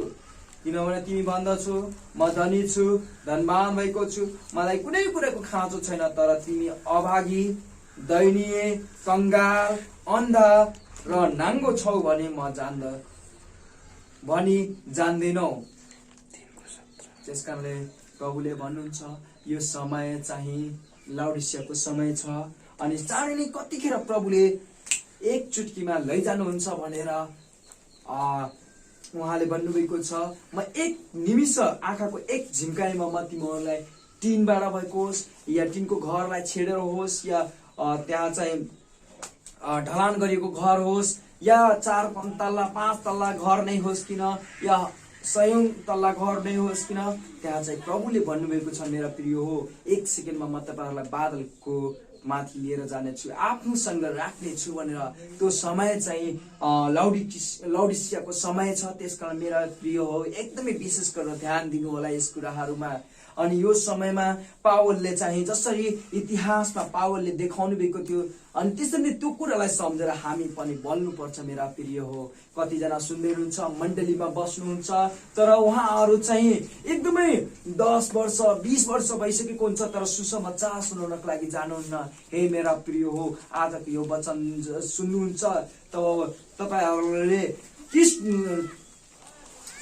किनभने तिमी भन्दछौ म धनी छु, धनवान भएको छु, मलाई कुनै कुराको खाँचो छैन, तर तिमी अभागी, दयनीय, कंगाल, अन्धा र नाङ्गो छौ भने भनी जान्दैनौ। त्यसकारणले प्रभुले भन्नुहुन्छ यो समय चाहिँ लाउडिसियाको समय छ अनि चाँडै नै कतिखेर प्रभुले एक चुटकीमा लैजानुहुन्छ भनेर उहाँले भन्नुभएको छ। म एक निमिष आँखाको एक झिम्काइमा म तिमीहरूलाई टिनबाट भएको होस् या टिनको घरलाई छेडेर होस् या त्यहाँ चाहिँ ढलान गरिएको घर होस् या 4 तल्ला 5 तल्ला घर नै होस् किन या 100 तल्ला घर नै होस् किन, त्यहाँ चाहिँ प्रभुले भन्नुभएको छ मेरा प्रिय हो, एक सेकेन्डमा म तपाईहरुलाई बादलको माथि लिएर जानेछु, आफ्नोसँग राख्नेछु भनेर। त्यो समय चाहिँ लाउडिसियाको समय छ। त्यसकारण मेरा प्रिय हो एकदमै विशेष गरेर ध्यान दिनु होला यस कुराहरुमा। अनि यो समयमा पावलले चाहिँ जसरी इतिहासमा पावलले देखाउनु भएको थियो अनि त्यसरी त्यो कुरालाई सम्झेर हामी पनि बल्नुपर्छ मेरा प्रिय हो। कतिजना सुन्दै हुनुहुन्छ, मण्डलीमा बस्नुहुन्छ, तर उहाँहरू चाहिँ एकदमै 10 वर्ष 20 वर्ष भइसकेको हुन्छ तर सुसमाचार सुनाउनको लागि जानुहुन्न। हे मेरा प्रिय हो, आजको यो वचन सुन्नुहुन्छ तब तपाईहरुले किस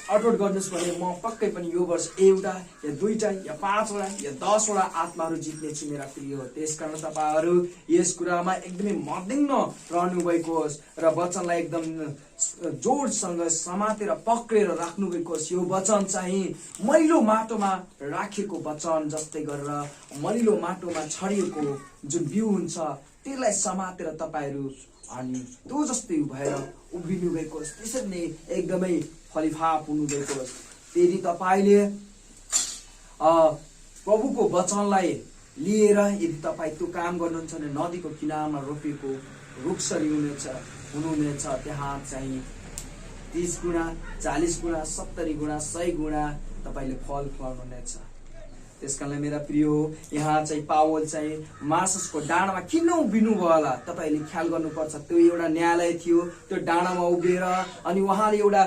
अटोट गर्नुहोस् भने म पक्कै पनि यो वर्ष एउटा या दुईटा या 5 वटा या 10 वटा आत्माहरू जित्नेछु मेरा प्रिय हो। त्यसकारण तपाईहरु यस कुरामा एकदमै मध्याङ्ग रहनु भएको होस् र वचनलाई एकदम जोडसँग समातेर पक्रेर राख्नु भएको होस्। यो वचन चाहिँ मैलो माटोमा राखेको वचन जस्तै गरेर मैलो माटोमा छरिएको जुन बिउ हुन्छ त्यसलाई समातेर तपाईहरु अनि त्यो जस्तै भएर उभिनु भएको होस्, त्यसरी नै एकदमै फलिफाप हुनु भएको होस्। यदि तपाईले प्रभुको वचनलाई लिएर यदि तपाई त्यो काम गर्नुहुन्छ भने नदीको किनारमा रोपेको रुखसरी हुनुहुनेछ, त्यहाँ चाहिँ 30 गुणा 40 गुणा 70 गुणा 100 गुणा तपाईले फल फलाउनुहुनेछ। त्यसकारणले मेरा प्रिय हो, यहाँ चाहिँ पावल चाहिँ मार्ससको डाँडामा किन उभिनु भयो होला तपाईले ख्याल गर्नुपर्छ। त्यो एउटा न्यायालय थियो, त्यो डाँडामा उभिएर अनि उहाँले एउटा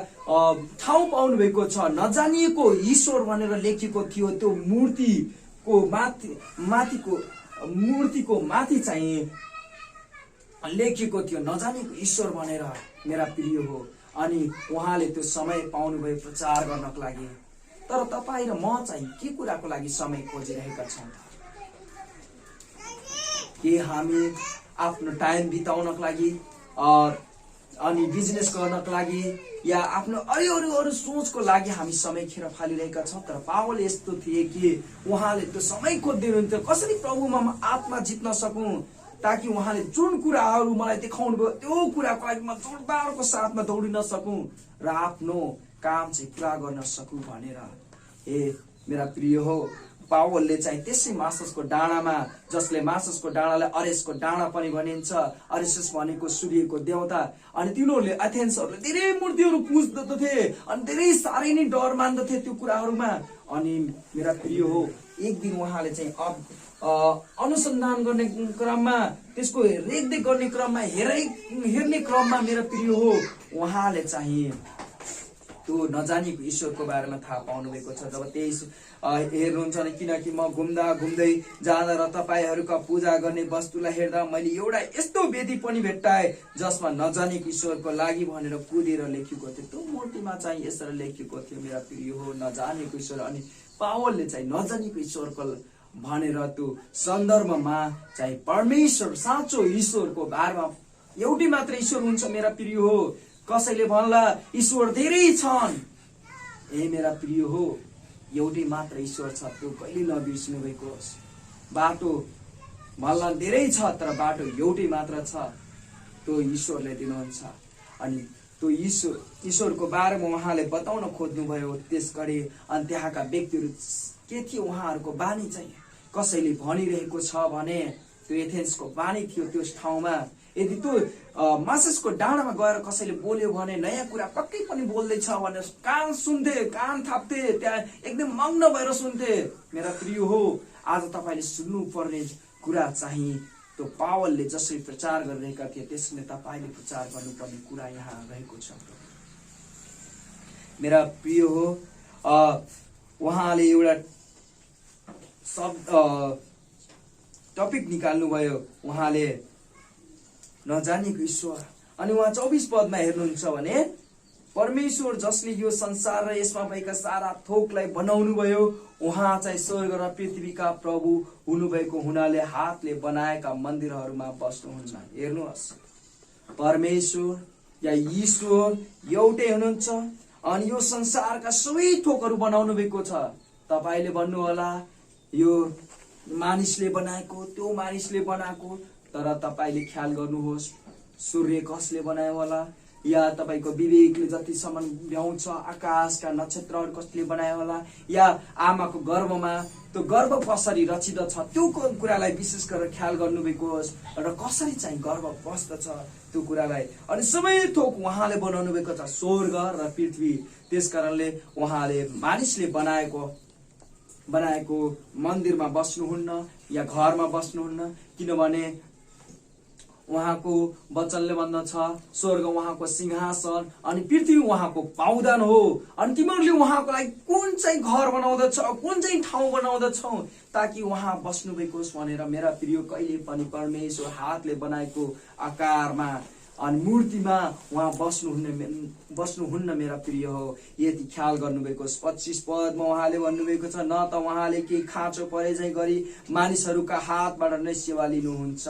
ठाउँ पाउनु भएको छ, नजानिएको ईश्वर भनेर लेखिएको थियो। त्यो मूर्तिको माथि चाहिँ लेखिएको थियो नजानिएको ईश्वर भनेर मेरा प्रिय हो। अनि उहाँले त्यो समय पाउनु भयो प्रचार गर्नको लागि। तर तपाई र म चाहिँ के कुराको लागि समय खोजिरहेका छौं? के हामी आफ्नो टाइम बिताउनको लागि अनि बिजनेस गर्नको लागि या आफ्नो अरू सोचको लागि हामी समय खेर फालिरहेका छौं? तर पावल यस्तो थिए कि उहाँले त्यो समय खोज्दै हुनुहुन्थ्यो, कसरी प्रभुमा आत्मा जित्न सकूं, ताकि उहाँले जुन कुराहरू मलाई देखाउनु भयो त्यो कुराको लागि म जोरदारको साथमा दौडिन सकूं र आफ्नो काम चाहिँ पुरा गर्न सकु भनेर। हे मेरा प्रिय हो, पावलले चाहिँ त्यसै माससको डाँडामा, जसले माससको डाँडालाई अरेसको डाँडा पनि भनिन्छ, अरेसस भनेको सूर्यको देवता, अनि तिनीहरूले एथेन्सहरूले धेरै मूर्तिहरू पुज्दथे अनि धेरै साह्रै नै डर मान्दथे त्यो कुराहरूमा। अनि मेरा प्रिय हो, एक दिन उहाँले चाहिँ अनुसन्धान गर्ने क्रममा, त्यसको रेखदेख गर्ने क्रममा, हेर्ने क्रममा मेरा प्रिय हो, उहाँले चाहिँ त्यो नजानेको ईश्वरको बारेमा थाहा पाउनु भएको छ। जब त्यही हेर्नुहुन्छ नि, किनकि म घुम्दा घुम्दै जाँदा र तपाईँहरूका पूजा गर्ने वस्तुलाई हेर्दा मैले एउटा यस्तो वेदी पनि भेट्टाएँ जसमा नजानेको ईश्वरको लागि भनेर कुदेर लेखिएको थियो। त्यो मूर्तिमा चाहिँ यसरी लेखिएको थियो मेरा प्रिय हो, नजानेको ईश्वर। अनि पावलले चाहिँ नजानेको ईश्वरको भनेर त्यो सन्दर्भमा चाहिँ परमेश्वर, साँचो ईश्वरको बारेमा, एउटै मात्र ईश्वर हुन्छ मेरा प्रिय हो। कसैले भन्ला ईश्वर धेरै छन्, ए मेरा प्रिय हो, एउटै मात्र ईश्वर छ, त्यो कहिले नबिर्सिनु भएको होस्। बाटो भन्ला धेरै छ, तर बाटो एउटै मात्र छ, त्यो ईश्वरले दिनुहुन्छ। अनि त्यो ईश्वरको बारेमा उहाँले बताउन खोज्नुभयो त्यस घडी। अनि त्यहाँका व्यक्तिहरू के थियो, उहाँहरूको बानी चाहिँ कसैले भनिरहेको छ भने त्यो एथेन्सको बानी थियो त्यस ठाउँमा। यदि त्यो माससको डाँडामा गएर कसैले बोल्यो भने नयाँ कुरा पक्कै पनि बोल्दैछ भनेर कान सुन्थे, कान थाप्थे, त्यहाँ एकदम मग्न भएर सुन्थे। मेरा प्रिय हो, आज तपाईँले सुन्नु पर्ने कुरा चाहिँ त्यो पावलले जसरी प्रचार गरिरहेका थिए त्यसले तपाईँले प्रचार गर्नुपर्ने कुरा यहाँ रहेको छ। मेरा प्रिय हो, उहाँले एउटा टपिक निकाल्नुभयो, उहाँले नजानेको ईश्वर। अनि उहाँ 24 पदमा हेर्नुहुन्छ भने परमेश्वर जसले यो संसार र यसमा भएका सारा थोकलाई बनाउनु भयो, उहाँ चाहिँ स्वर्ग र पृथ्वीका प्रभु हुनुभएको हुनाले हातले बनाएका मन्दिरहरूमा बस्नुहुन्न। हेर्नुहोस्, परमेश्वर या ईश्वर एउटै हुनुहुन्छ अनि यो संसारका सबै थोकहरू बनाउनु भएको छ। तपाईँले भन्नु होला यो मानिसले बनाएको, त्यो मानिसले बनाएको, तर तपाईँले ख्याल गर्नुहोस् सूर्य कसले बनायो होला, या तपाईँको विवेकले जतिसम्म भ्याउँछ आकाशका नक्षत्रहरू कसले बनायो होला, या आमाको गर्भमा त्यो गर्भ कसरी रचिदछ त्यो कुरालाई विशेष गरेर ख्याल गर्नुभएको होस्, र कसरी चाहिँ गर्भ बस्दछ त्यो कुरालाई। अनि सबै थोक उहाँले बनाउनु भएको छ, स्वर्ग र पृथ्वी। त्यसकारणले उहाँले मानिसले बनाएको मन्दिरमा बस्नुहुन्न या घरमा बस्नुहुन्न, किनभने उहाँको वचनले भन्दछ स्वर्ग उहाँको सिंहासन अनि पृथ्वी उहाँको पाउदान हो। अनि तिमीहरूले उहाँको लागि कुन चाहिँ घर बनाउँदछौ, कुन चाहिँ ठाउँ बनाउँदछौ ताकि उहाँ बस्नुभएको होस् भनेर। मेरा प्रिय, कहिले पनि परमेश्वर हातले बनाएको आकारमा अनि मूर्तिमा उहाँ बस्नुहुन्न मेरा प्रिय हो, यति ख्याल गर्नुभएको। 25 पदमा उहाँले भन्नुभएको छ, न त उहाँले केही खाँचो परे चाहिँ गरी मानिसहरूका हातबाट नै सेवा लिनुहुन्छ,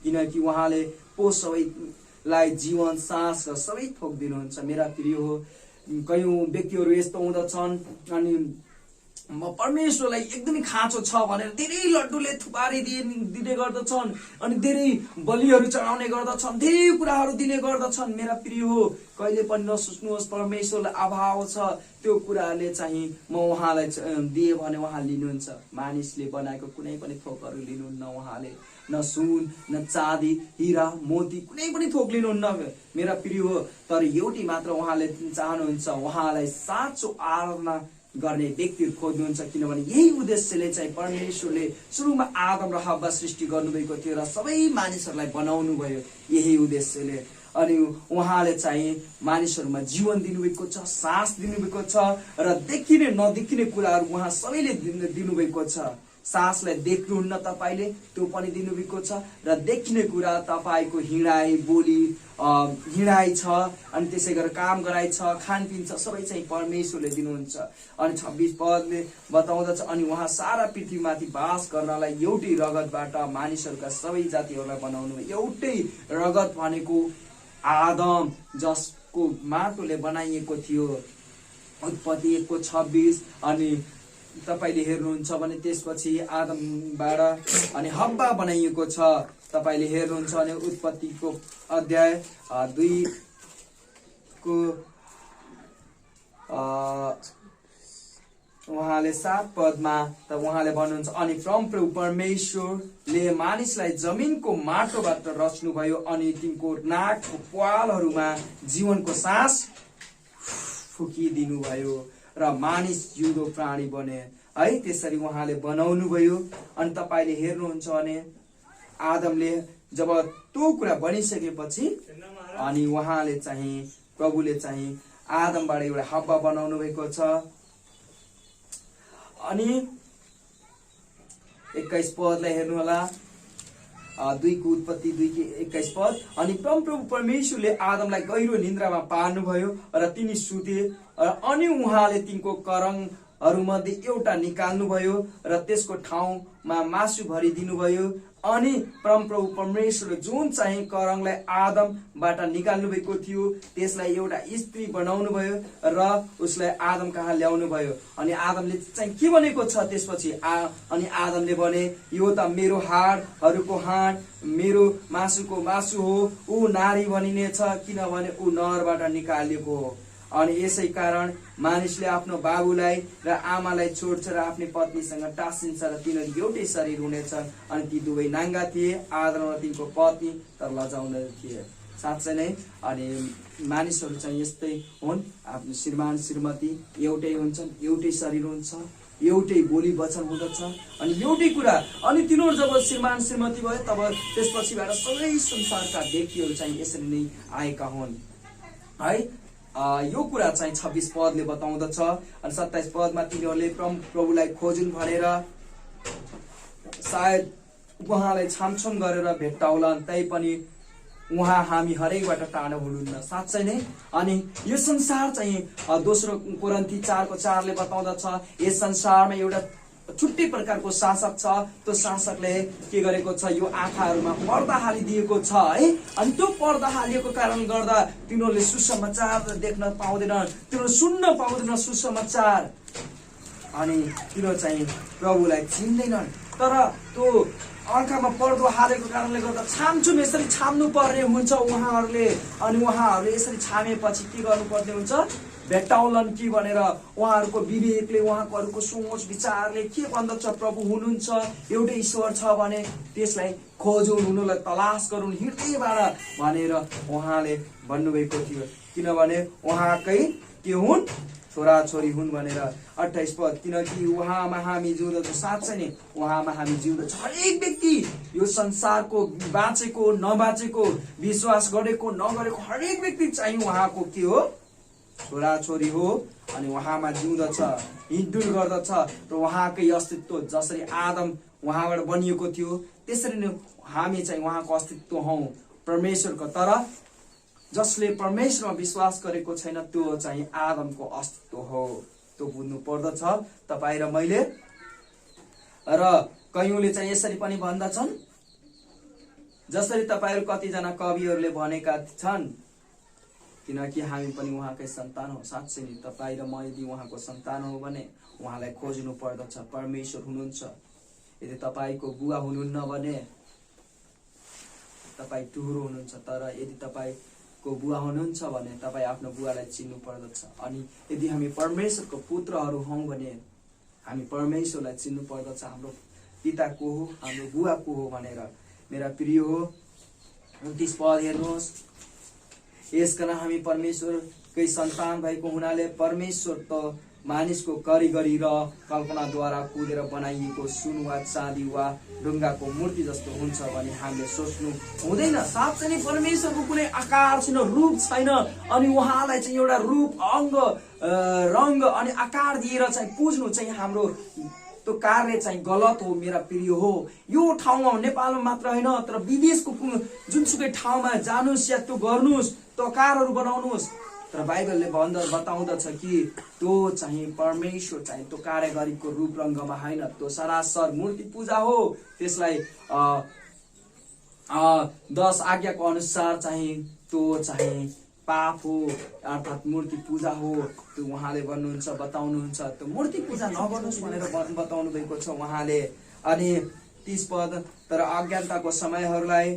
किनकि उहाँले पो सबैलाई जीवन, सास र सबै थोक दिनुहुन्छ। मेरा प्रिय हो, कयौं व्यक्तिहरू यस्तो हुँदछन् अनि परमेश्वरलाई एकदमै खाँचो छ भनेर धेरै लड्डुले थुपारी दिने गर्दछन् अनि धेरै बलिहरू चढाउने गर्दछन्, धेरै कुराहरू दिने गर्दछन्। मेरा प्रिय हो, कहिले पनि नसोच्नुहोस् परमेश्वरलाई अभाव छ त्यो कुराले चाहिँ म उहाँलाई दिए भने उहाँ लिनुहुन्छ। मानिसले बनाएको कुनै पनि थोकहरू लिनुहुन्न उहाँले, न सुन न चाँदी हिरा मोती कुनै पनि थोक लिनुहुन्न मेरा प्रिय हो। तर एउटै मात्र उहाँले चाहनुहुन्छ, उहाँलाई साँचो आराधना गर्ने व्यक्तिहरू खोज्नुहुन्छ, किनभने यही उद्देश्यले चाहिँ परमेश्वरले सुरुमा आदम र हव्वा सृष्टि गर्नुभएको थियो र सबै मानिसहरूलाई बनाउनु भयो यही उद्देश्यले। अनि उहाँले चाहिँ मानिसहरूमा जीवन दिनुभएको छ, सास दिनुभएको छ र देखिने नदेखिने कुराहरू उहाँ सबैले दिनुभएको छ। सासलाई देख्नुहुन्न तपाईँले, त्यो पनि दिनुभएको छ, र देखिने कुरा तपाईँको हिँडाइ बोली हिँडाइ छ अनि त्यसै गरेर काम गराइ छ, खानपिन छ, सबै चाहिँ परमेश्वरले दिनुहुन्छ। अनि 26 पदले बताउँदछ, अनि उहाँ सारा पृथ्वीमाथि बास गर्नलाई एउटै रगतबाट मानिसहरूका सबै जातिहरूलाई बनाउनु। एउटै रगत भनेको आदम जसको माटोले बनाइएको थियो, उत्पत्ति 1:26। अनि तपाईले हेर्नुहुन्छ भने त्यसपछि आदमबाट अनि हव्वा बनाइएको छ। तपाईले हेर्नुहुन्छ भने उत्पत्तिको अध्याय 2 को उहाँले 7 पदमा त उहाँले भन्नुहुन्छ अनि परमप्रभु परमेश्वरले मानिसलाई जमिनको माटोबाट रच्नुभयो अनि तिनको नाकको प्वालहरूमा जीवनको सास फुकिदिनु भयो र मानिस जिउँदो प्राणी बने है। त्यसरी उहाँले बनाउनु भयो। अनि तपाईले हेर्नुहुन्छ भने आदमले जब त्यो कुरा बनिसकेपछि अनि उहाँले चाहिँ प्रभुले चाहिँ आदमबाट एउटा हव्वा बनाउनु भएको छ। अनि 21 पदलाई हेर्नु होला, 2 को उत्पत्ति 2 की 21 पद। अनि परमप्रभु परमेश्वरले आदमलाई गहिरो निन्द्रामा पार्नुभयो र तिनी सुते अनि उहाँले तिनको करङहरूमध्ये एउटा निकाल्नुभयो र त्यसको ठाउँमा मासु भरिदिनुभयो। अनि परमप्रभु परमेश्वरले जुन चाहिँ करङलाई आदमबाट निकाल्नु भएको थियो त्यसलाई एउटा स्त्री बनाउनु भयो र उसलाई आदम कहाँ ल्याउनु भयो। अनि आदमले चाहिँ के भनेको छ त्यसपछि अनि आदमले भने यो त मेरो हाडहरूको हाड, मेरो मासुको मासु हो, ऊ नारी बनिनेछ किनभने ऊ नरबाट निकालिएको हो। अनि यसै कारण मानिसले आफ्नो बाबुलाई र आमालाई छोड्छ र आफ्नै पत्नीसँग टाँसिन्छ र तिनीहरू एउटै शरीर हुनेछन्। अनि ती दुवै नाङ्गा थिए, आदम र तिनको पत्नी तर लजाउँदै थिए। साँच्चै नै अनि मानिसहरू चाहिँ यस्तै हुन्, आफ्नो श्रीमान श्रीमती एउटै हुन्छन्, एउटै शरीर हुन्छ, एउटै बोली वचन हुँदछ अनि एउटै कुरा। अनि तिनीहरू जब श्रीमान श्रीमती भयो तब त्यसपछिबाट सबै संसारका व्यक्तिहरू चाहिँ यसरी नै आएका हुन् है। यो कुरा चाहिँ 26 पदले बताउँदछ। अनि 27 पदमा तिनीहरूले प्रभुलाई खोजुन् भनेर सायद उहाँलाई छामछुम गरेर भेट्टाउलान्, तैपनि उहाँ हामी हरेकबाट टाढो हुनुहुन्न। साँच्चै नै अनि यो संसार चाहिँ 2 कोरिन्थी 4 को 4 ले बताउँदछ यस संसारमा एउटा छुट्टै प्रकारको शासक छ। त्यो शासकले के गरेको छ, यो आँखाहरूमा पर्दा हालिदिएको छ है। अनि त्यो पर्दा हालिएको कारण गर्दा तिनीहरूले सुसमाचार देख्न पाउँदैन, तिनीहरू सुन्न पाउँदैन सुसमाचार। अनि तिनीहरू चाहिँ प्रभुलाई चिन्दैनन्। तर त्यो आँखामा पर्दो हालेको कारणले गर्दा छामछुम यसरी छाम्नु पर्ने हुन्छ उहाँहरूले। अनि उहाँहरूले यसरी छामेपछि के गर्नुपर्ने हुन्छ, भेट्टाउलन कि भनेर उहाँहरूको विवेकले, उहाँहरूको सोच विचारले के भन्दछ, प्रभु हुनुहुन्छ, एउटै ईश्वर छ भने त्यसलाई खोजौँ, हुनुलाई तलास गरौँ हृदयबाट भनेर उहाँले भन्नुभएको थियो। किनभने उहाँकै के हुन्, छोराछोरी हुन् भनेर। 28 पद किनकि उहाँमा हामी जिउँदछ। साँच्चै नै उहाँमा हामी जिउँदछ। हरेक व्यक्ति यो संसारको बाँचेको नबाँचेको, विश्वास गरेको नगरेको हरेक व्यक्ति चाहिँ उहाँको के हो, छोराछोरी हो। अनि उहाँमा जिउँदछ, हिँडडुल गर्दछ र उहाँकै अस्तित्व जसरी आदम उहाँबाट बनिएको थियो त्यसरी नै हामी चाहिँ उहाँको अस्तित्व हौ परमेश्वरको। तर जसले परमेश्वरमा विश्वास गरेको छैन त्यो चाहिँ आदमको अस्तित्व हो। त्यो बुझ्नु पर्दछ तपाईँ र मैले। र कयौँले चाहिँ यसरी पनि भन्दछन्, जसरी तपाईँहरू कतिजना कविहरूले भनेका छन्, किनकि हामी पनि उहाँकै सन्तान हो। साँच्चै नै तपाईँ र म यदि उहाँको सन्तान हो भने उहाँलाई खोज्नु पर्दछ। परमेश्वर हुनुहुन्छ। यदि तपाईँको बुवा हुनुहुन्न भने तपाईँ टुहुरो हुनुहुन्छ। तर यदि तपाईँको बुवा हुनुहुन्छ भने तपाईँ आफ्नो बुवालाई चिन्नु पर्दछ। अनि यदि हामी परमेश्वरको पुत्रहरू हौँ भने हामी परमेश्वरलाई चिन्नु पर्दछ। हाम्रो पिता को हो, हाम्रो बुवा को हो भनेर। मेरा प्रिय हो 29 पद हेर्नुहोस्, यसकारण हामी परमेश्वरकै सन्तान भएको हुनाले परमेश्वर त मानिसको कारिगरी र कल्पनाद्वारा कुदेर बनाइएको सुन वा चाँदी वा ढुङ्गाको मूर्ति जस्तो हुन्छ भने हामीले सोच्नु हुँदैन। साँच्चै नै परमेश्वरको कुनै आकार छैन, रूप छैन। अनि उहाँलाई चाहिँ एउटा रूप, अङ्ग, रङ्ग अनि आकार दिएर चाहिँ पुज्नु चाहिँ हाम्रो त्यो कार्य चाहिँ गलत हो मेरा प्रिय हो। यो ठाउँमा नेपालमा मात्र होइन तर विदेशको जुनसुकै ठाउँमा जानुहोस् या त्यो गर्नुहोस्, त्यो आकारहरू बनाउनुहोस्। तर बाइबलले बताउँदछ कि त्यो चाहिँ परमेश्वर चाहिँ त्यो कारिगरीको रूप रङ्गमा होइन, त्यो सरासर मूर्ति पूजा हो। त्यसलाई 10 आज्ञाको अनुसार चाहिँ त्यो चाहिँ पाप हो, अर्थात् मूर्ति पूजा हो। त्यो उहाँले भन्नुहुन्छ, बताउनुहुन्छ त्यो मूर्ति पूजा नगर्नुहोस् भनेर बताउनु भएको छ उहाँले। अनि 30 पद तर अज्ञानताको समयहरूलाई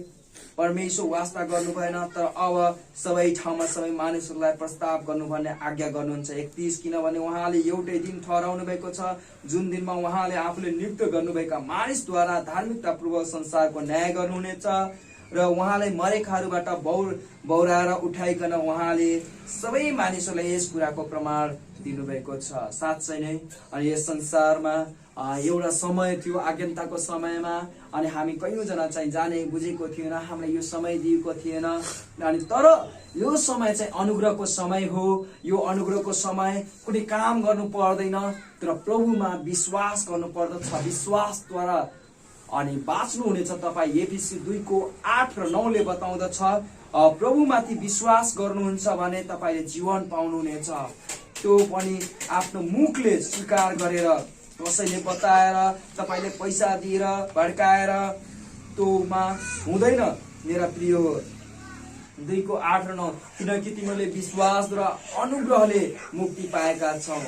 परमेश्वर वास्ता गर्नु भएन, तर अब सबै ठाउँमा सबै मानिसहरूलाई प्रस्ताव गर्नुपर्ने आज्ञा गर्नुहुन्छ। 31 किनभने उहाँले एउटै दिन ठहराउनु भएको छ जुन दिनमा उहाँले आफूले नियुक्त गर्नुभएका मानिसद्वारा धार्मिकतापूर्वक संसारको न्याय गर्नुहुनेछ र उहाँले मरेकाहरूबाट बौराएर उठाइकन उहाँले सबै मानिसहरूलाई यस कुराको प्रमाण दिनुभएको छ। साँच्चै नै अनि यस संसारमा एउटा समय थियो आज्ञाताको समयमा, अनि हामी कयौँजना चाहिँ जाने बुझेको थिएन, हामीलाई यो समय दिएको थिएन। अनि तर यो समय चाहिँ अनुग्रहको समय हो। यो अनुग्रहको समय कुनै काम गर्नु पर्दैन, तर प्रभुमा विश्वास गर्नु पर्दछ। विश्वासद्वारा अनि बाँच्नु हुनेछ तपाईँ। एफिसी 2:8 र 9 ले बताउँदछ प्रभुमाथि विश्वास गर्नुहुन्छ भने तपाईँले जीवन पाउनुहुनेछ, त्यो पनि आफ्नो मुखले स्वीकार गरेर, कसैले बताएर तपाईँले पैसा दिएर भड्काएर त्योमा हुँदैन मेरा प्रिय हो। 2:8 र 9 किनकि तिमीहरूले विश्वासद्वारा अनुग्रहले मुक्ति पाएका छौ।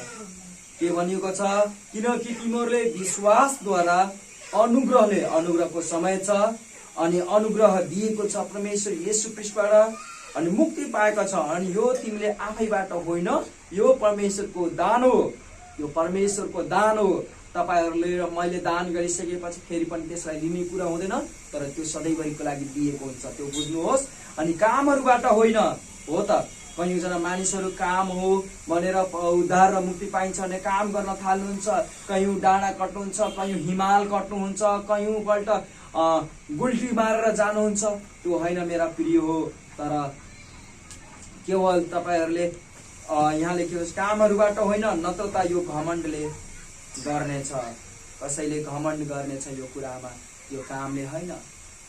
के भनिएको छ? किनकि तिमीहरूले विश्वासद्वारा अनुग्रहले, अनुग्रहको समय छ अनि अनुग्रह दिएको छ परमेश्वर येशू ख्रीष्टबाट अनि मुक्ति पाएका छ। अनि यो तिमीले आफैबाट होइन, यो परमेश्वरको दान हो। यो परमेश्वरको दान हो। तपाईहरुले र मैले दान गरिसकेपछि फेरि पनि त्यसलाई लिने कुरा हुँदैन, तर त्यो सधैँभरिको लागि दिएको हुन्छ, त्यो बुझ्नुहोस्। अनि कामहरुबाट होइन हो त। कयौँजना मानिसहरू काम हो भनेर उद्धार र मुक्ति पाइन्छ भने काम गर्न थाल्नुहुन्छ। कयौँ डाँडा कट्नुहुन्छ, कयौँ हिमाल कट्नुहुन्छ, कयौँपल्ट गुल्टी मारेर जानुहुन्छ, त्यो होइन मेरा प्रिय हो। तर केवल तपाईहरुले यहाँ लेखेको छ कामहरुबाट होइन, नत्र त यो घमण्डले गर्नेछ। कसैले घमण्ड गर्नेछ यो कुरामा, यो कामले होइन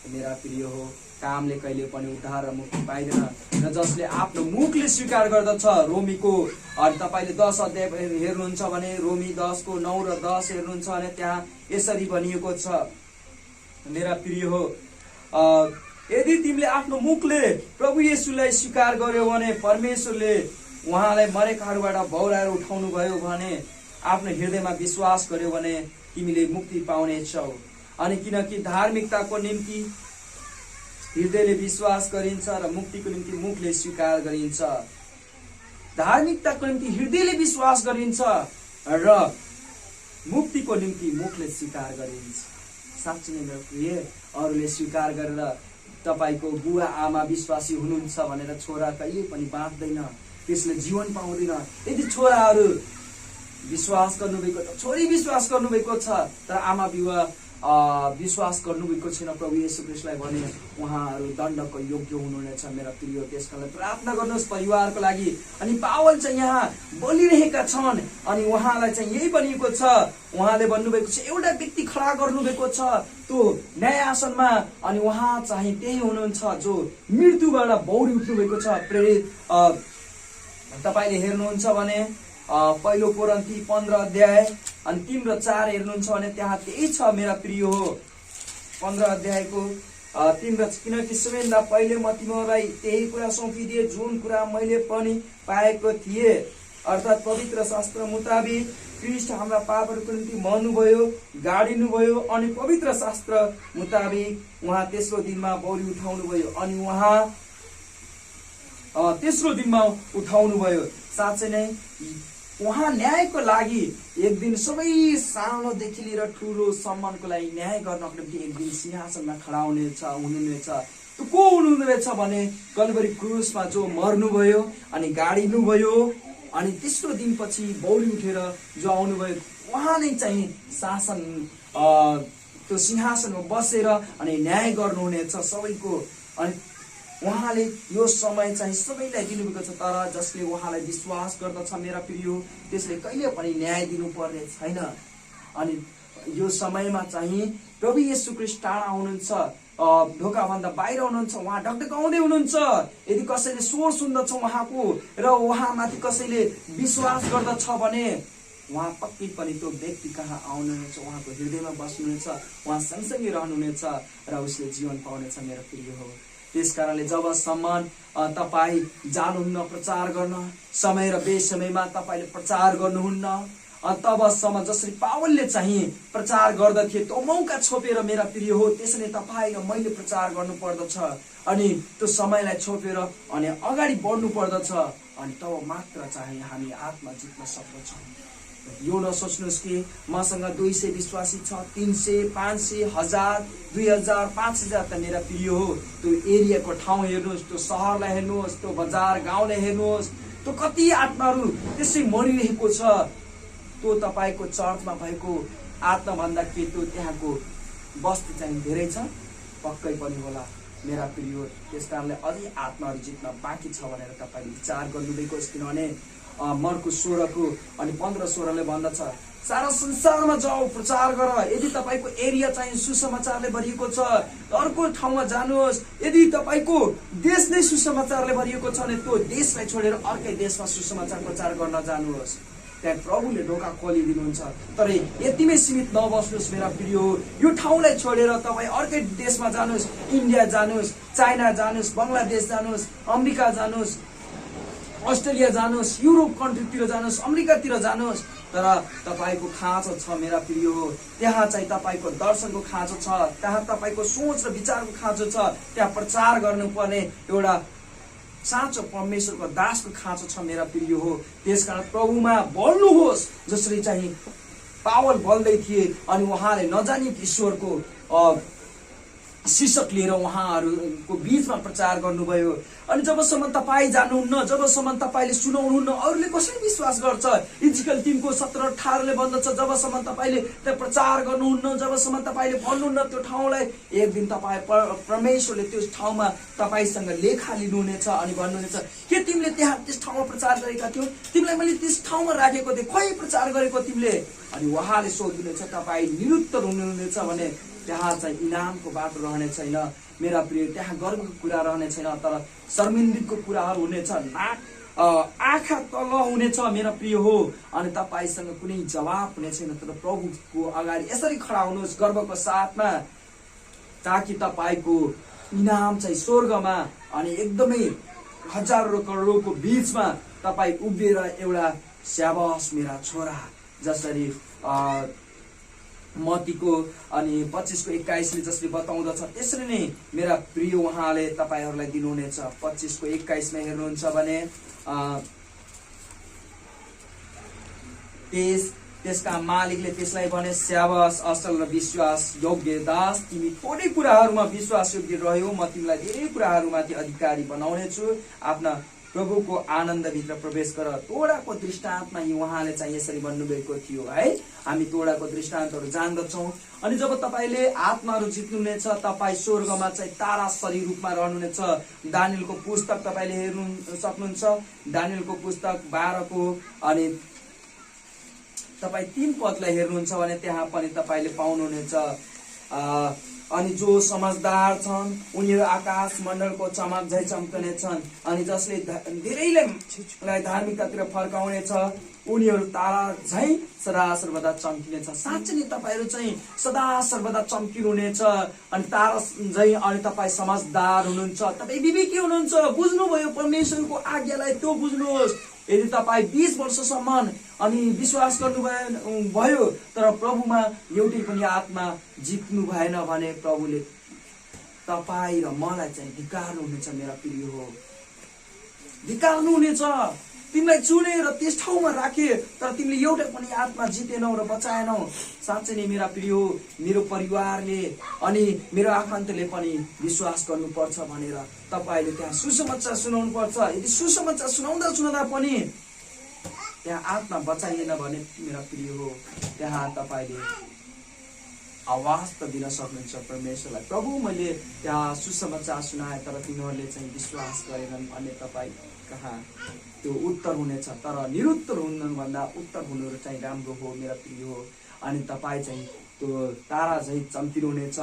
मेरा प्रिय हो। कामले कहिले पनि उद्धार र मुक्ति पाइदैन। र जसले आफ्नो मुखले स्वीकार गर्दछ, रोमीको अनि तपाईले 10 अध्याय हेर्नुहुन्छ भने रोमी 10 को 9 र 10 हेर्नुहुन्छ भने त्यहाँ यसरी भनिएको छ मेरा प्रिय हो, यदि तिमीले आफ्नो मुखले प्रभु येशूलाई स्वीकार गर्यो भने परमेश्वरले उहाँलाई मरेकाहरूबाट बौराएर उठाउनु भयो भने, आफ्नो हृदयमा विश्वास गर्यो भने तिमीले मुक्ति पाउनेछौ। अनि किनकि धार्मिकताको निम्ति हृदयले विश्वास गरिन्छ र मुक्तिको निम्ति मुखले स्वीकार गरिन्छ। धार्मिकताको निम्ति हृदयले विश्वास गरिन्छ र मुक्तिको निम्ति मुखले स्वीकार गरिन्छ। साँच्चै नै मेरो प्रिय, अरूले स्वीकार गरेर तपाईको बुवा आमा विश्वासी हुनुहुन्छ भनेर छोरा कहिले पनि बाँच्दैन, त्यसले जीवन पाउँदैन। यदि छोराहरू विश्वास गर्नुभएको छ, छोरी विश्वास गर्नुभएको छ, तर आमा बुवा विश्वास गर्नुभएको छैन प्रभु येशू ख्रीष्टलाई भने उहाँहरू दण्डको योग्य हुनुहुनेछ मेरा प्रिय। त्यसकारण प्रार्थना गर्नुहोस् परिवारको लागि। अनि पावल चाहिँ यहाँ बोलिरहेका छन् अनि उहाँलाई चाहिँ यही भनिएको छ, उहाँले भन्नुभएको छ एउटा व्यक्ति खडा गर्नुभएको छ त्यो न्याय आसनमा, अनि उहाँ चाहिँ त्यही हुनुहुन्छ जो मृत्युबाट बौरी उठ्नु भएको छ। प्रेरित तपाईले हेर्नुहुन्छ भने पहिलो कोरिन्थी 15 अध्याय अनि 3 र 4 हेर्नुहुन्छ भने त्यहाँ त्यही छ मेरा प्रिय हो। 15 अध्यायको 3 र किनकि सबैभन्दा पहिले म तिमीहरूलाई त्यही कुरा सुम्पिदिए जुन कुरा मैले पनि पाएको थिएँ, अर्थात् पवित्र शास्त्र मुताबिक ख्रीष्ट हाम्रा पापहरूको निम्ति मर्नुभयो, गाडिनुभयो अनि पवित्र शास्त्र मुताबिक उहाँ तेस्रो दिनमा बौरी उठाउनु भयो अनि उहाँ तेस्रो दिनमा उठाउनु भयो। साँच्चै नै उहाँ न्यायको लागि एक दिन सबै सानोदेखि लिएर ठुलो सम्मानको लागि न्याय गर्नको निम्ति एक दिन सिंहासनमा खडा हुनुहुनेछ। त्यो को हुनुहुनेछ भने कल्भरी क्रुसमा जो मर्नुभयो अनि गाडिनुभयो अनि तेस्रो दिनपछि बौरी उठेर जो आउनुभयो, उहाँ नै चाहिँ शासन त्यो सिंहासनमा बसेर अनि न्याय गर्नुहुनेछ सबैको। अनि उहाँले यो समय चाहिँ सबैलाई दिनुभएको छ, तर जसले उहाँलाई विश्वास गर्दछ मेरा प्रिय त्यसले कहिले पनि न्याय दिनुपर्ने छैन। अनि यो समयमा चाहिँ प्रभु येशू ख्रीष्ट टाढा हुनुहुन्छ, ढोकाभन्दा बाहिर हुनुहुन्छ, उहाँ ढकढकाउँदै हुनुहुन्छ। यदि कसैले स्वर सुन्दछ उहाँको र उहाँमाथि कसैले विश्वास गर्दछ भने उहाँ पक्कै पनि त्यो व्यक्ति कहाँ आउनुहुनेछ, उहाँको हृदयमा बस्नुहुनेछ, उहाँ सँगसँगै रहनुहुनेछ र उसले जीवन पाउनेछ मेरो प्रिय हो। त्यसकारणले जबसम्म तपाईँ जानुहुन्न प्रचार गर्न, समय र बेसमयमा तपाईँले प्रचार गर्नुहुन्न तबसम्म जसरी पावलले चाहिँ प्रचार गर्दथे त्यो मौका छोपेर मेरा प्रिय हो त्यसरी तपाईँ र मैले प्रचार गर्नु पर्दछ अनि त्यो समयलाई छोपेर अनि अगाडि बढ्नु पर्दछ अनि तब मात्र चाहिँ हामी आत्मा जित्न सक्दछौँ। यो नसोच्नुहोस् कि मसँग 200 विश्वासी छ, 300, 500, 1000, 2000, 5000 त मेरा प्रिय हो। त्यो एरियाको ठाउँ हेर्नुहोस्, त्यो सहरलाई हेर्नुहोस्, त्यो बजार गाउँलाई हेर्नुहोस्, त्यो कति आत्माहरू त्यसै मरिरहेको छ। त्यो तपाईँको चर्चमा भएको आत्माभन्दा के त्यो त्यहाँको बस्ती चाहिँ धेरै छ? पक्कै पनि होला मेरा प्रिय हो। त्यस कारणले अझै आत्माहरू जित्न बाँकी छ भनेर तपाईँले विचार गर्नुभएको छ। किनभने मर्कुस 16 अनि 15-16 भन्दछ सारा संसारमा जाऊ प्रचार गर। यदि तपाईँको एरिया चाहिँ सुसमाचारले भरिएको छ अर्को ठाउँमा जानुहोस्। यदि तपाईँको देश नै सुसमाचारले भरिएको छ भने त्यो देशलाई छोडेर अर्कै देशमा सुसमाचार प्रचार गर्न जानुहोस्। त्यहाँ प्रभुले ढोका खोलिदिनुहुन्छ। तर यतिमै सीमित नबस्नुहोस् मेरा प्रिय हो। यो ठाउँलाई छोडेर तपाईँ अर्कै देशमा जानुहोस्, इन्डिया जानुहोस्, चाइना जानुहोस्, बङ्गलादेश जानुहोस्, अमेरिका जानुहोस्, अस्ट्रेलिया जानुहोस्, युरोप कन्ट्रीतिर जानुहोस्, अमेरिकातिर जानुहोस्। तर तपाईँको खाँचो छ मेरा प्रिय हो। त्यहाँ चाहिँ तपाईँको दर्शनको खाँचो छ, त्यहाँ तपाईँको सोच र विचारको खाँचो छ। त्यहाँ प्रचार गर्नुपर्ने एउटा साँचो परमेश्वरको दासको खाँचो छ मेरा प्रिय हो। त्यसकारण प्रभुमा बल्नुहोस् जसरी चाहिँ पावल बल्दै थिए अनि उहाँले नजानी ईश्वरको शीर्षक लिएर उहाँहरूको बीचमा प्रचार गर्नुभयो। अनि जबसम्म तपाईँ जानुहुन्न, जबसम्म तपाईँले सुनाउनुहुन्न, अरूले कसरी विश्वास गर्छ? इजिकल 3:17-18 भन्दछ जबसम्म तपाईँले त्यो प्रचार गर्नुहुन्न, जबसम्म तपाईँले भन्नुहुन्न त्यो ठाउँलाई, एक दिन तपाईँ परमेश्वरले त्यो ठाउँमा तपाईँसँग लेखा लिनुहुनेछ अनि भन्नुहुनेछ के तिमीले त्यहाँ त्यस ठाउँमा प्रचार गरेका थियौ? तिमीलाई मैले त्यस ठाउँमा राखेको थिएँ, खै प्रचार गरेको तिमीले? अनि उहाँले सोध्नुहुनेछ, तपाईँ निरुत्तर हुनुहुनेछ भने त्यहाँ चाहिँ इनामको बाटो रहने छैन मेरा प्रिय। त्यहाँ गर्वको कुरा रहने छैन, तर शर्मिन्दिको कुराहरू हुनेछ। आँखा तल हुनेछ मेरा प्रिय हो। अनि तपाईँसँग कुनै जवाब हुने छैन। तर प्रभुको अगाडि यसरी खडा हुनुहोस् गर्वको साथमा, ताकि तपाईँको इनाम चाहिँ स्वर्गमा अनि एकदमै हजारौं करोडको बीचमा तपाईँ उभिएर एउटा स्याबास मेरा छोरा जसरी मत्तीको अनि 25:21 जसरी बताउँदछ त्यसरी नै मेरा प्रिय उहाँले तपाईहरूलाई दिनुहुनेछ। 25:21 हेर्नुहुन्छ भने त्यसका मालिकले त्यसलाई भने स्याबास असल र विश्वास योग्य दास, तिमी थोरै कुराहरूमा विश्वास योग्य रह्यौ, म तिमीलाई धेरै कुराहरूमाथि अधिकारी बनाउनेछु। आफ्ना प्रभुको आनन्दभित्र प्रवेश गर। तोडाको दृष्टान्तमा उहाँले चाहिँ यसरी भन्नुभएको थियो है। हामी तोडाको दृष्टान्तहरू जान्दछौँ। अनि जब तपाईँले आत्माहरू जित्नुहुनेछ, तपाईँ स्वर्गमा चाहिँ तारा शरीर रूपमा रहनुहुनेछ। दानियलको पुस्तक तपाईँले हेर्नु सक्नुहुन्छ। दानियलको पुस्तक 12 अनि तपाईँ 3 पदलाई हेर्नुहुन्छ भने त्यहाँ पनि तपाईँले पाउनुहुनेछ। अनि जो समझदार छन् उनीहरू आकाश मण्डलको चमक झै चम्कने छन्। अनि जसले धेरैलाई धार्मिकतातिर फर्काउनेछ उनीहरू तारा झै सदा सर्वदा चम्किनेछ। साँच्चै नै तपाईँहरू चाहिँ सदा सर्वदा चम्किनुहुनेछ। अनि तारा झै। अनि तपाईँ समझदार हुनुहुन्छ, तपाईँ विवेकी हुनुहुन्छ, बुझ्नुभयो परमेश्वरको आज्ञालाई, त्यो बुझ्नुहोस्। यदि तपाईँ 20 वर्षसम्म अनि विश्वास गर्नुभयो तर प्रभुमा एउटै पनि आत्मा जित्नु भएन भने प्रभुले तपाईँ र मलाई चाहिँ धिक्कार्नुहुनेछ मेरा प्रिय हो। धिक्कार्नुहुनेछ। तिमीलाई चुनेर त्यस ठाउँमा राखे तर तिमीले एउटा पनि आत्मा जितेनौ र बचाएनौ। साँच्चै नै मेरा प्रिय हो, मेरो परिवारले अनि मेरो आफन्तले पनि विश्वास गर्नुपर्छ भनेर तपाईँले त्यहाँ सुसमाचार सुनाउनु पर्छ। यदि सुसमाचार सुनाउँदा पनि त्यहाँ आत्मा बचाइएन भने मेरा प्रिय हो, त्यहाँ तपाईँले आवाज त दिन सक्नुहुन्छ परमेश्वरलाई, प्रभु मैले त्यहाँ सुसमाचार सुनाए तर तिनीहरूले चाहिँ विश्वास गरेनन् भन्ने तपाईँ कहाँ त्यो उत्तर हुनेछ। तर निरुत्तर हुनुभन्दा उत्तर हुनु चाहिँ राम्रो हो मेरा प्रिय हो। अनि तपाईँ चाहिँ त्यो तारा चाहिँ चम्किनुहुनेछ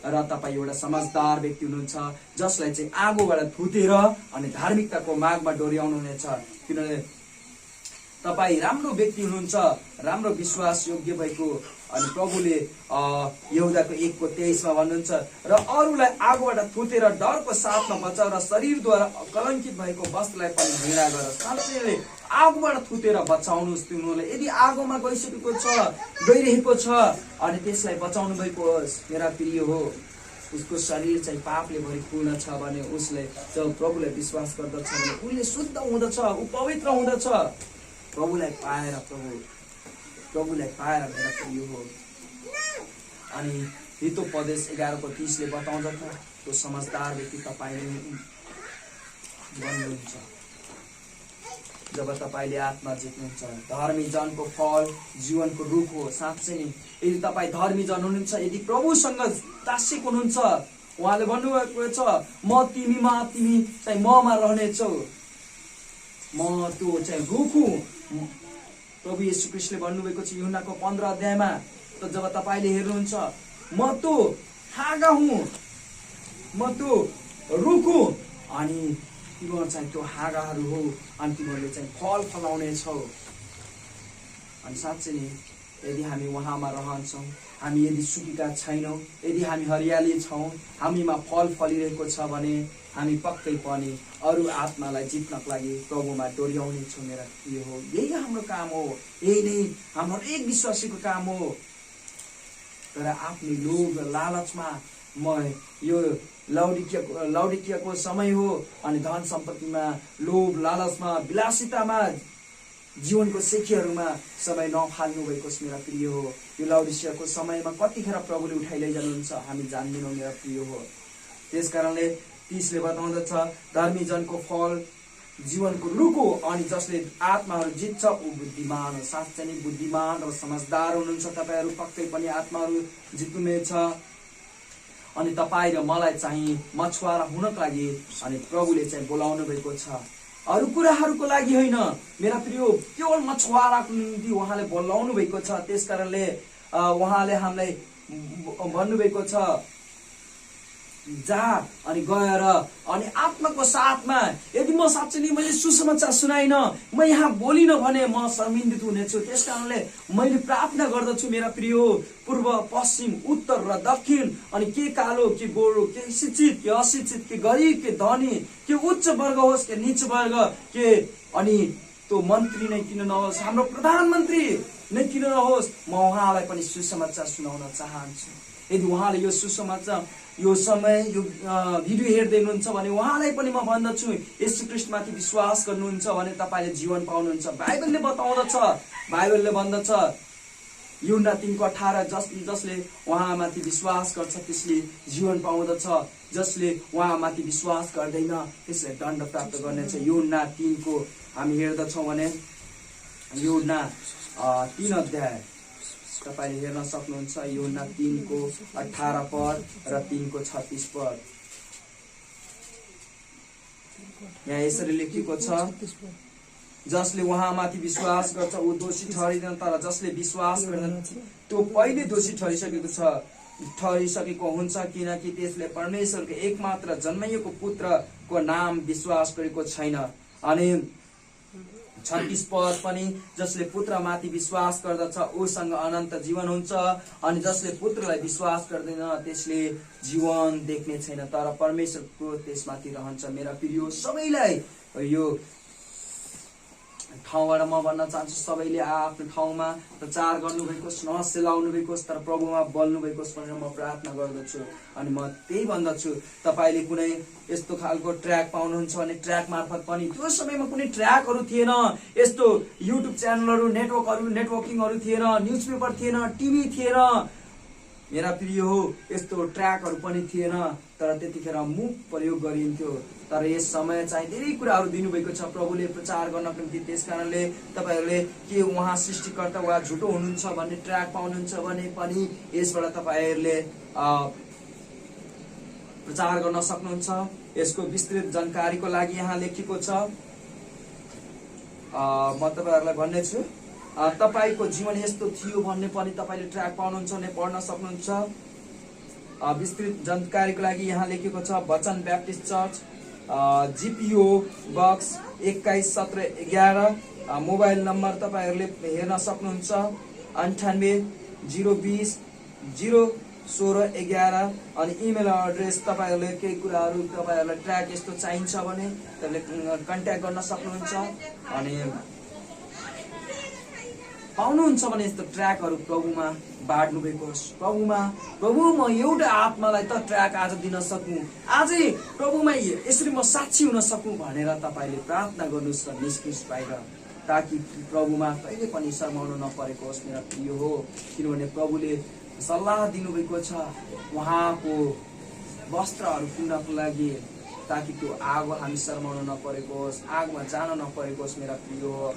र तपाईँ एउटा समझदार व्यक्ति हुनुहुन्छ जसलाई चाहिँ आगोबाट थुतेर अनि धार्मिकताको मार्गमा डोर्याउनुहुनेछ। किनभने तपाईँ राम्रो व्यक्ति हुनुहुन्छ, राम्रो विश्वास योग्य भएको अनि प्रभुले यहुदाको 1:23 मा भन्नुहुन्छ, र अरूलाई आगोबाट थुतेर डरको साथमा बचाउ र शरीरद्वारा कलङ्कित भएको वस्त्रलाई पनि घृणा गर। साँच्चै आगोबाट थुतेर बचाउनुहोस् तिमीहरूले। यदि आगोमा गइरहेको छ अनि त्यसलाई बचाउनु भएको होस्। मेरा प्रिय हो, उसको शरीर चाहिँ पापले भरिपूर्ण छ भने उसले जब प्रभुलाई विश्वास गर्दछ भने उसले शुद्ध हुँदछ, ऊ पवित्र हुँदछ। प्रभुलाई पाएर मेरा प्रिय हो। अनि हितोपदेश 11:30 बताउँदछ, त्यो समझदार व्यक्ति तपाईले बन्नुहुन्छ जब तपाईले आत्मा जित्नुहुन्छ। धर्मी जनको फल जीवनको रुख हो। साँच्चै नै यदि तपाईँ धर्मी जन हुनुहुन्छ, यदि प्रभुसँग टाँसिएको हुनुहुन्छ, उहाँले भन्नुभएको छ, म तिमीमा तिमी चाहिँ ममा रहनेछौ, म त्यो चाहिँ रुख हुँ। प्रभु येशू ख्रीष्टले भन्नुभएको छ यूहन्नाको 15 अध्यायमा, त जब तपाईले हेर्नुहुन्छ, म त्यो हाँगा हुँ, म त्यो रुख हुँ, अनि तिमीहरू चाहिँ त्यो हाँगाहरू हो, अनि तिमीहरूले चाहिँ फल फलाउने छौ। अनि साँच्चै नै यदि हामी उहाँमा रहन्छौँ, हामी यदि सुकेका छैनौँ, यदि हामी हरियाली छौँ, हामीमा फल फलिरहेको छ भने हामी पक्कै पनि अरू आत्मालाई जित्नको लागि प्रभुमा डोर्याउने छौँ। मेरा प्रिय हो, यही हाम्रो काम हो, यही नै हाम्रो एक विश्वासीको काम हो। तर आफ्नै लोभ र लालचमा म यो लौडिकियाको समय हो, अनि धन सम्पत्तिमा लोभ लालचमा विलासितामा जीवनको सेखीहरूमा समय नफाल्नु भएको छ। मेरा प्रिय हो, यो लौडिकियाको समयमा कतिखेर प्रभुले उठाइ लैजानुहुन्छ हामी जान्दैनौँ। मेरा प्रिय हो, त्यसकारणले 30 बताउँदछ, धर्मी जनको फल जीवनको रुख हो, अनि जसले आत्माहरू जित्छ ऊ बुद्धिमान हो। साँच्चै नै बुद्धिमान र समझदार हुनुहुन्छ तपाईहरू, पक्कै पनि आत्माहरू जित्नुहुनेछ। अनि तपाईँ र मलाई चाहिँ मछुवारा हुनको लागि अनि प्रभुले चाहिँ बोलाउनु भएको छ, अरू कुराहरूको लागि होइन। मेरा प्रिय, केवल मछुवाराको निम्ति उहाँले बोलाउनु भएको छ। त्यसकारणले उहाँले हामीलाई भन्नुभएको छ, जा अनि गएर अनि आत्माको साथमा। यदि म साँच्चै नै मैले सुसमाचार सुनाइन, म यहाँ बोलिन भने म शर्मिन्दित हुनेछु। त्यसकारणले मैले प्रार्थना गर्दछु मेरा प्रिय, पूर्व पश्चिम उत्तर र दक्षिण, अनि के कालो के गोरो, के शिक्षित के अशिक्षित, के गरिब के धनी, के उच्च वर्ग होस् के नीच वर्ग, के अनि त्यो मन्त्री नै किन नहोस्, हाम्रो प्रधानमन्त्री नै किन नहोस्, म उहाँलाई पनि सुसमाचार सुनाउन चाहन्छु। यदि उहाँले यो सुसमाचार यो समय यो भिडियो हेर्दै हुनुहुन्छ भने उहाँलाई पनि म भन्दछु, येशू ख्रीष्टमाथि विश्वास गर्नुहुन्छ भने तपाईले जीवन पाउनुहुन्छ। बाइबलले बताउँदछ, बाइबलले भन्दछ यूहन्ना 3:18, जसले उहाँमाथि विश्वास गर्छ त्यसले जीवन पाउँदछ, जसले उहाँमाथि विश्वास गर्दैन त्यसले दण्ड प्राप्त गर्नेछ। यूहन्ना 3 हामी हेर्दछौँ भने यूहन्ना 3 अध्याय तपाईले हेर्न सक्नुहुन्छ। यूहन्ना 3:18 पद र 3:36 यहाँ यसरी लेखिएको छ, जसले उहाँमाथि विश्वास गर्छ ऊ दोषी ठहरिँदैन, तर जसले विश्वास गर्दैन त्यो पहिले दोषी ठहरिसकेको हुन्छ, किनकि त्यसले परमेश्वरको एकमात्र जन्मिएको पुत्रको नाम विश्वास गरेको छैन। अनि 36 पद पनि, जसले पुत्रमाथि विश्वास गर्दछ उसँग अनन्त जीवन हुन्छ, अनि जसले पुत्रलाई विश्वास गर्दैन त्यसले जीवन देख्ने छैन, तर परमेश्वरको त्यसमाथि रहन्छ। मेरा प्रिय, सबैलाई यो ठाउँबाट म भन्न चाहन्छु, सबैले आफ्नो ठाउँमा प्रचार गर्नुभएको रहस्य लाउनु भएको, तर प्रभुमा बोल्नु भएको भनेर म प्रार्थना गर्दछु। अनि म त्यही भन्दछु, तपाईले कुनै यस्तो खालको ट्र्याक पाउनुहुन्छ भने ट्र्याक मार्फत पनि, त्यो समयमा कुनै ट्र्याकहरू थिएन, यस्तो युट्युब च्यानलहरू नेटवर्किङहरू थिएन, न्युज पेपर थिएन, टिभी थिएन। मेरा प्रिय हो, यस्तो ट्र्याकहरू पनि थिएन, तर त्यतिखेर मुख प्रयोग गरिन्थ्यो। तर यस समय चाहिँ धेरै कुराहरू दिनुभएको छ प्रभुले प्रचार गर्नको निम्ति। त्यसकारणले तपाईहरूले के उहाँ सृष्टिकर्ता वा झुटो हुनुहुन्छ भन्ने ट्र्याक पाउनुहुन्छ भने पनि यसबाट तपाईहरूले प्रचार गर्न सक्नुहुन्छ। यसको विस्तृत जानकारीको लागि यहाँ लेखिएको छ, म तपाईहरूलाई भन्नेछु। तपाईको जीवन यस्तो थियो भन्ने पनि तपाईले ट्र्याक पाउनुहुन्छ भने पढ्न सक्नुहुन्छ। विस्तृत जानकारीको लागि यहाँ लेखेको छ, Vachan Baptist church, GPO box 211711, mobile number तपाईहरूले हेर्न सक्नुहुन्छ, 98 020-016-11 अनि इमेल एड्रेस तपाईँहरूले केही कुराहरू तपाईँहरूलाई ट्र्याक यस्तो चाहिन्छ भने तपाईँले कन्ट्याक्ट गर्न सक्नुहुन्छ अनि पाउनुहुन्छ भने यस्तो ट्र्याकहरू प्रभुमा बाँड्नु भएको होस्। प्रभु म एउटा आत्मालाई त ट्र्याक आज दिन सकूँ, आजै प्रभुमा यसरी म साक्षी हुन सकूँ भनेर तपाईँले प्रार्थना गर्नुहोस् र निस्किनुहोस् बाहिर, ताकि प्रभुमा कहिले पनि शर्माउनु नपरेको होस् मेरा प्रिय हो। किनभने प्रभुले सल्लाह दिनुभएको छ उहाँको वस्त्रहरू किन्नको लागि, ताकि त्यो आगो हामी शर्माउनु नपरेको होस्, आगमा जान नपरेको होस् मेरा प्रिय हो।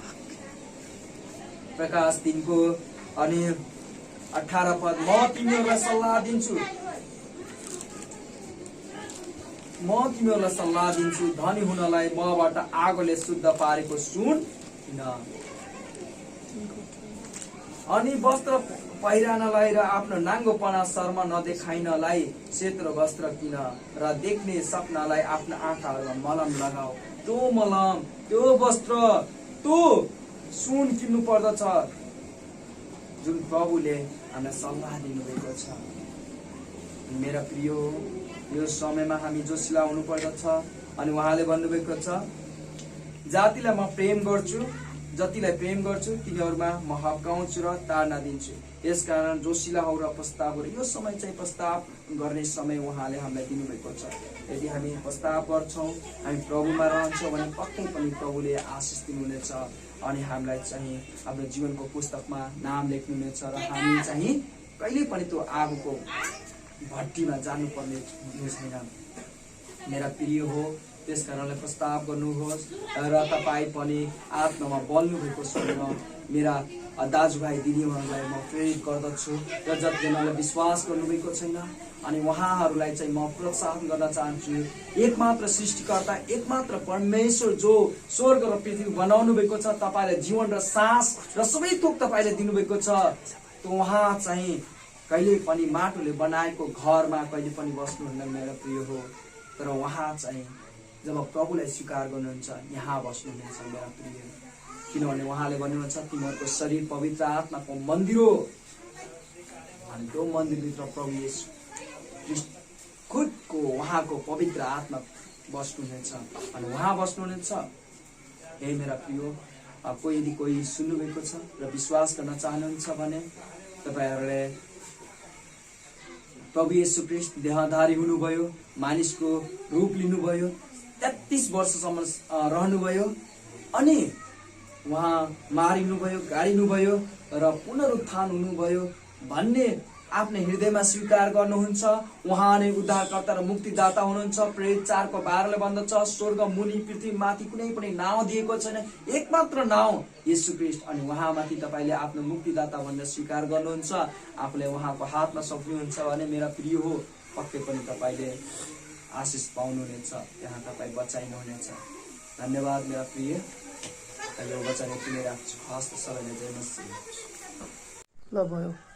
प्रकाश 3 अनि 18 पद, म तिमीहरूलाई सल्लाह दिन्छु धनी हुनलाई मबाट आगोले शुद्ध पारेको सुन किन, अनि वस्त्र पहिरानलाई र आफ्नो नाङ्गोपना शर्म नदेखाइनलाई सेतो वस्त्र किन, र देख्ने सपनालाई आफ्नो आँखाहरूमा मलम लगाऊ। त्यो मलम, त्यो वस्त्र, त्यो सुन किन्नु पर्दछ जुन प्रभुले हामीलाई सल्लाह दिनुभएको छ। मेरा प्रिय हो, यो समयमा हामी जोसिला हुनु पर्दछ। अनि उहाँले भन्नुभएको छ जातिलाई म प्रेम गर्छु, जतिलाई प्रेम गर्छु तिनीहरूमा म हप्काउँछु र ताडना दिन्छु। यसकारण जोसिला हौ र प्रस्ताव गर। यो समय चाहिँ प्रस्ताव गर्ने समय उहाँले हामीलाई दिनुभएको छ। यदि हामी प्रस्ताव गर्छौँ, हामी प्रभुमा रहन्छौँ भने पक्कै पनि प्रभुले आशिष दिनुहुनेछ अनि हामीलाई चाहिँ आफ्नो जीवनको पुस्तकमा नाम लेख्नुहुनेछ र हामी चाहिँ कहिले पनि त्यो आगोको भट्टीमा जानुपर्ने छैन। मेरा प्रिय हो, त्यस कारणले प्रस्ताव गर्नुहोस् र तपाईँ पनि आत्मामा बल्नु भएको सुनेर मेरा दाजुभाइ दिदीहरूलाई म प्रेरित गर्दछु र जतिजनाले विश्वास गर्नुभएको छैन अनि उहाँहरूलाई चाहिँ म प्रोत्साहन गर्न चाहन्छु। एकमात्र सृष्टिकर्ता, एकमात्र परमेश्वर जो स्वर्ग र पृथ्वी बनाउनु भएको छ, तपाईँलाई जीवन र सास र सबै थोक तपाईँले दिनुभएको छ, त्यो उहाँ चाहिँ कहिले पनि माटोले बनाएको घरमा कहिले पनि बस्नुहुन्न मेरो प्रिय हो। तर उहाँ चाहिँ जब प्रभुलाई स्वीकार गर्नुहुन्छ यहाँ बस्नुहुनेछ मेरा प्रिय, किनभने उहाँले भन्नुहुन्छ तिमीहरूको शरीर पवित्र आत्माको मन्दिर हो अनि त्यो मन्दिरभित्र प्रभु येशू खुदको उहाँको पवित्र आत्मा बस्नुहुनेछ अनि उहाँ बस्नुहुनेछ। हे मेरा प्रिय, यदि कोही सुन्नुभएको छ र विश्वास गर्न चाहनुहुन्छ भने तपाईँहरूले प्रभु येशू ख्रीष्ट देहधारी हुनुभयो, मानिसको रूप लिनुभयो, 33 वर्षसम्म रहनुभयो अनि उहाँ मारिनुभयो, गाडिनुभयो र पुनरुत्थान हुनुभयो भन्ने आफ्नो हृदयमा स्वीकार गर्नुहुन्छ। उहाँ नै उद्धारकर्ता र मुक्तिदाता हुनुहुन्छ। प्रेरित 4:12 भन्दछ स्वर्ग मुनि पृथ्वी माथि कुनै पनि नाउँ दिएको छैन, एकमात्र नाउँ येशू ख्रीष्ट, अनि उहाँमाथि तपाईँले आफ्नो मुक्तिदाता भनेर स्वीकार गर्नुहुन्छ, आफूले उहाँको हातमा सौंप्नुहुन्छ भने मेरा प्रिय हो पक्कै पनि तपाईँले आशिष पाउनुहुनेछ, त्यहाँ तपाईँ बचाइनुहुनेछ। धन्यवाद मेरा प्रिय, यो वचन यति नै राख्छु। हस्त सबैले जय मसीह। ल भयो।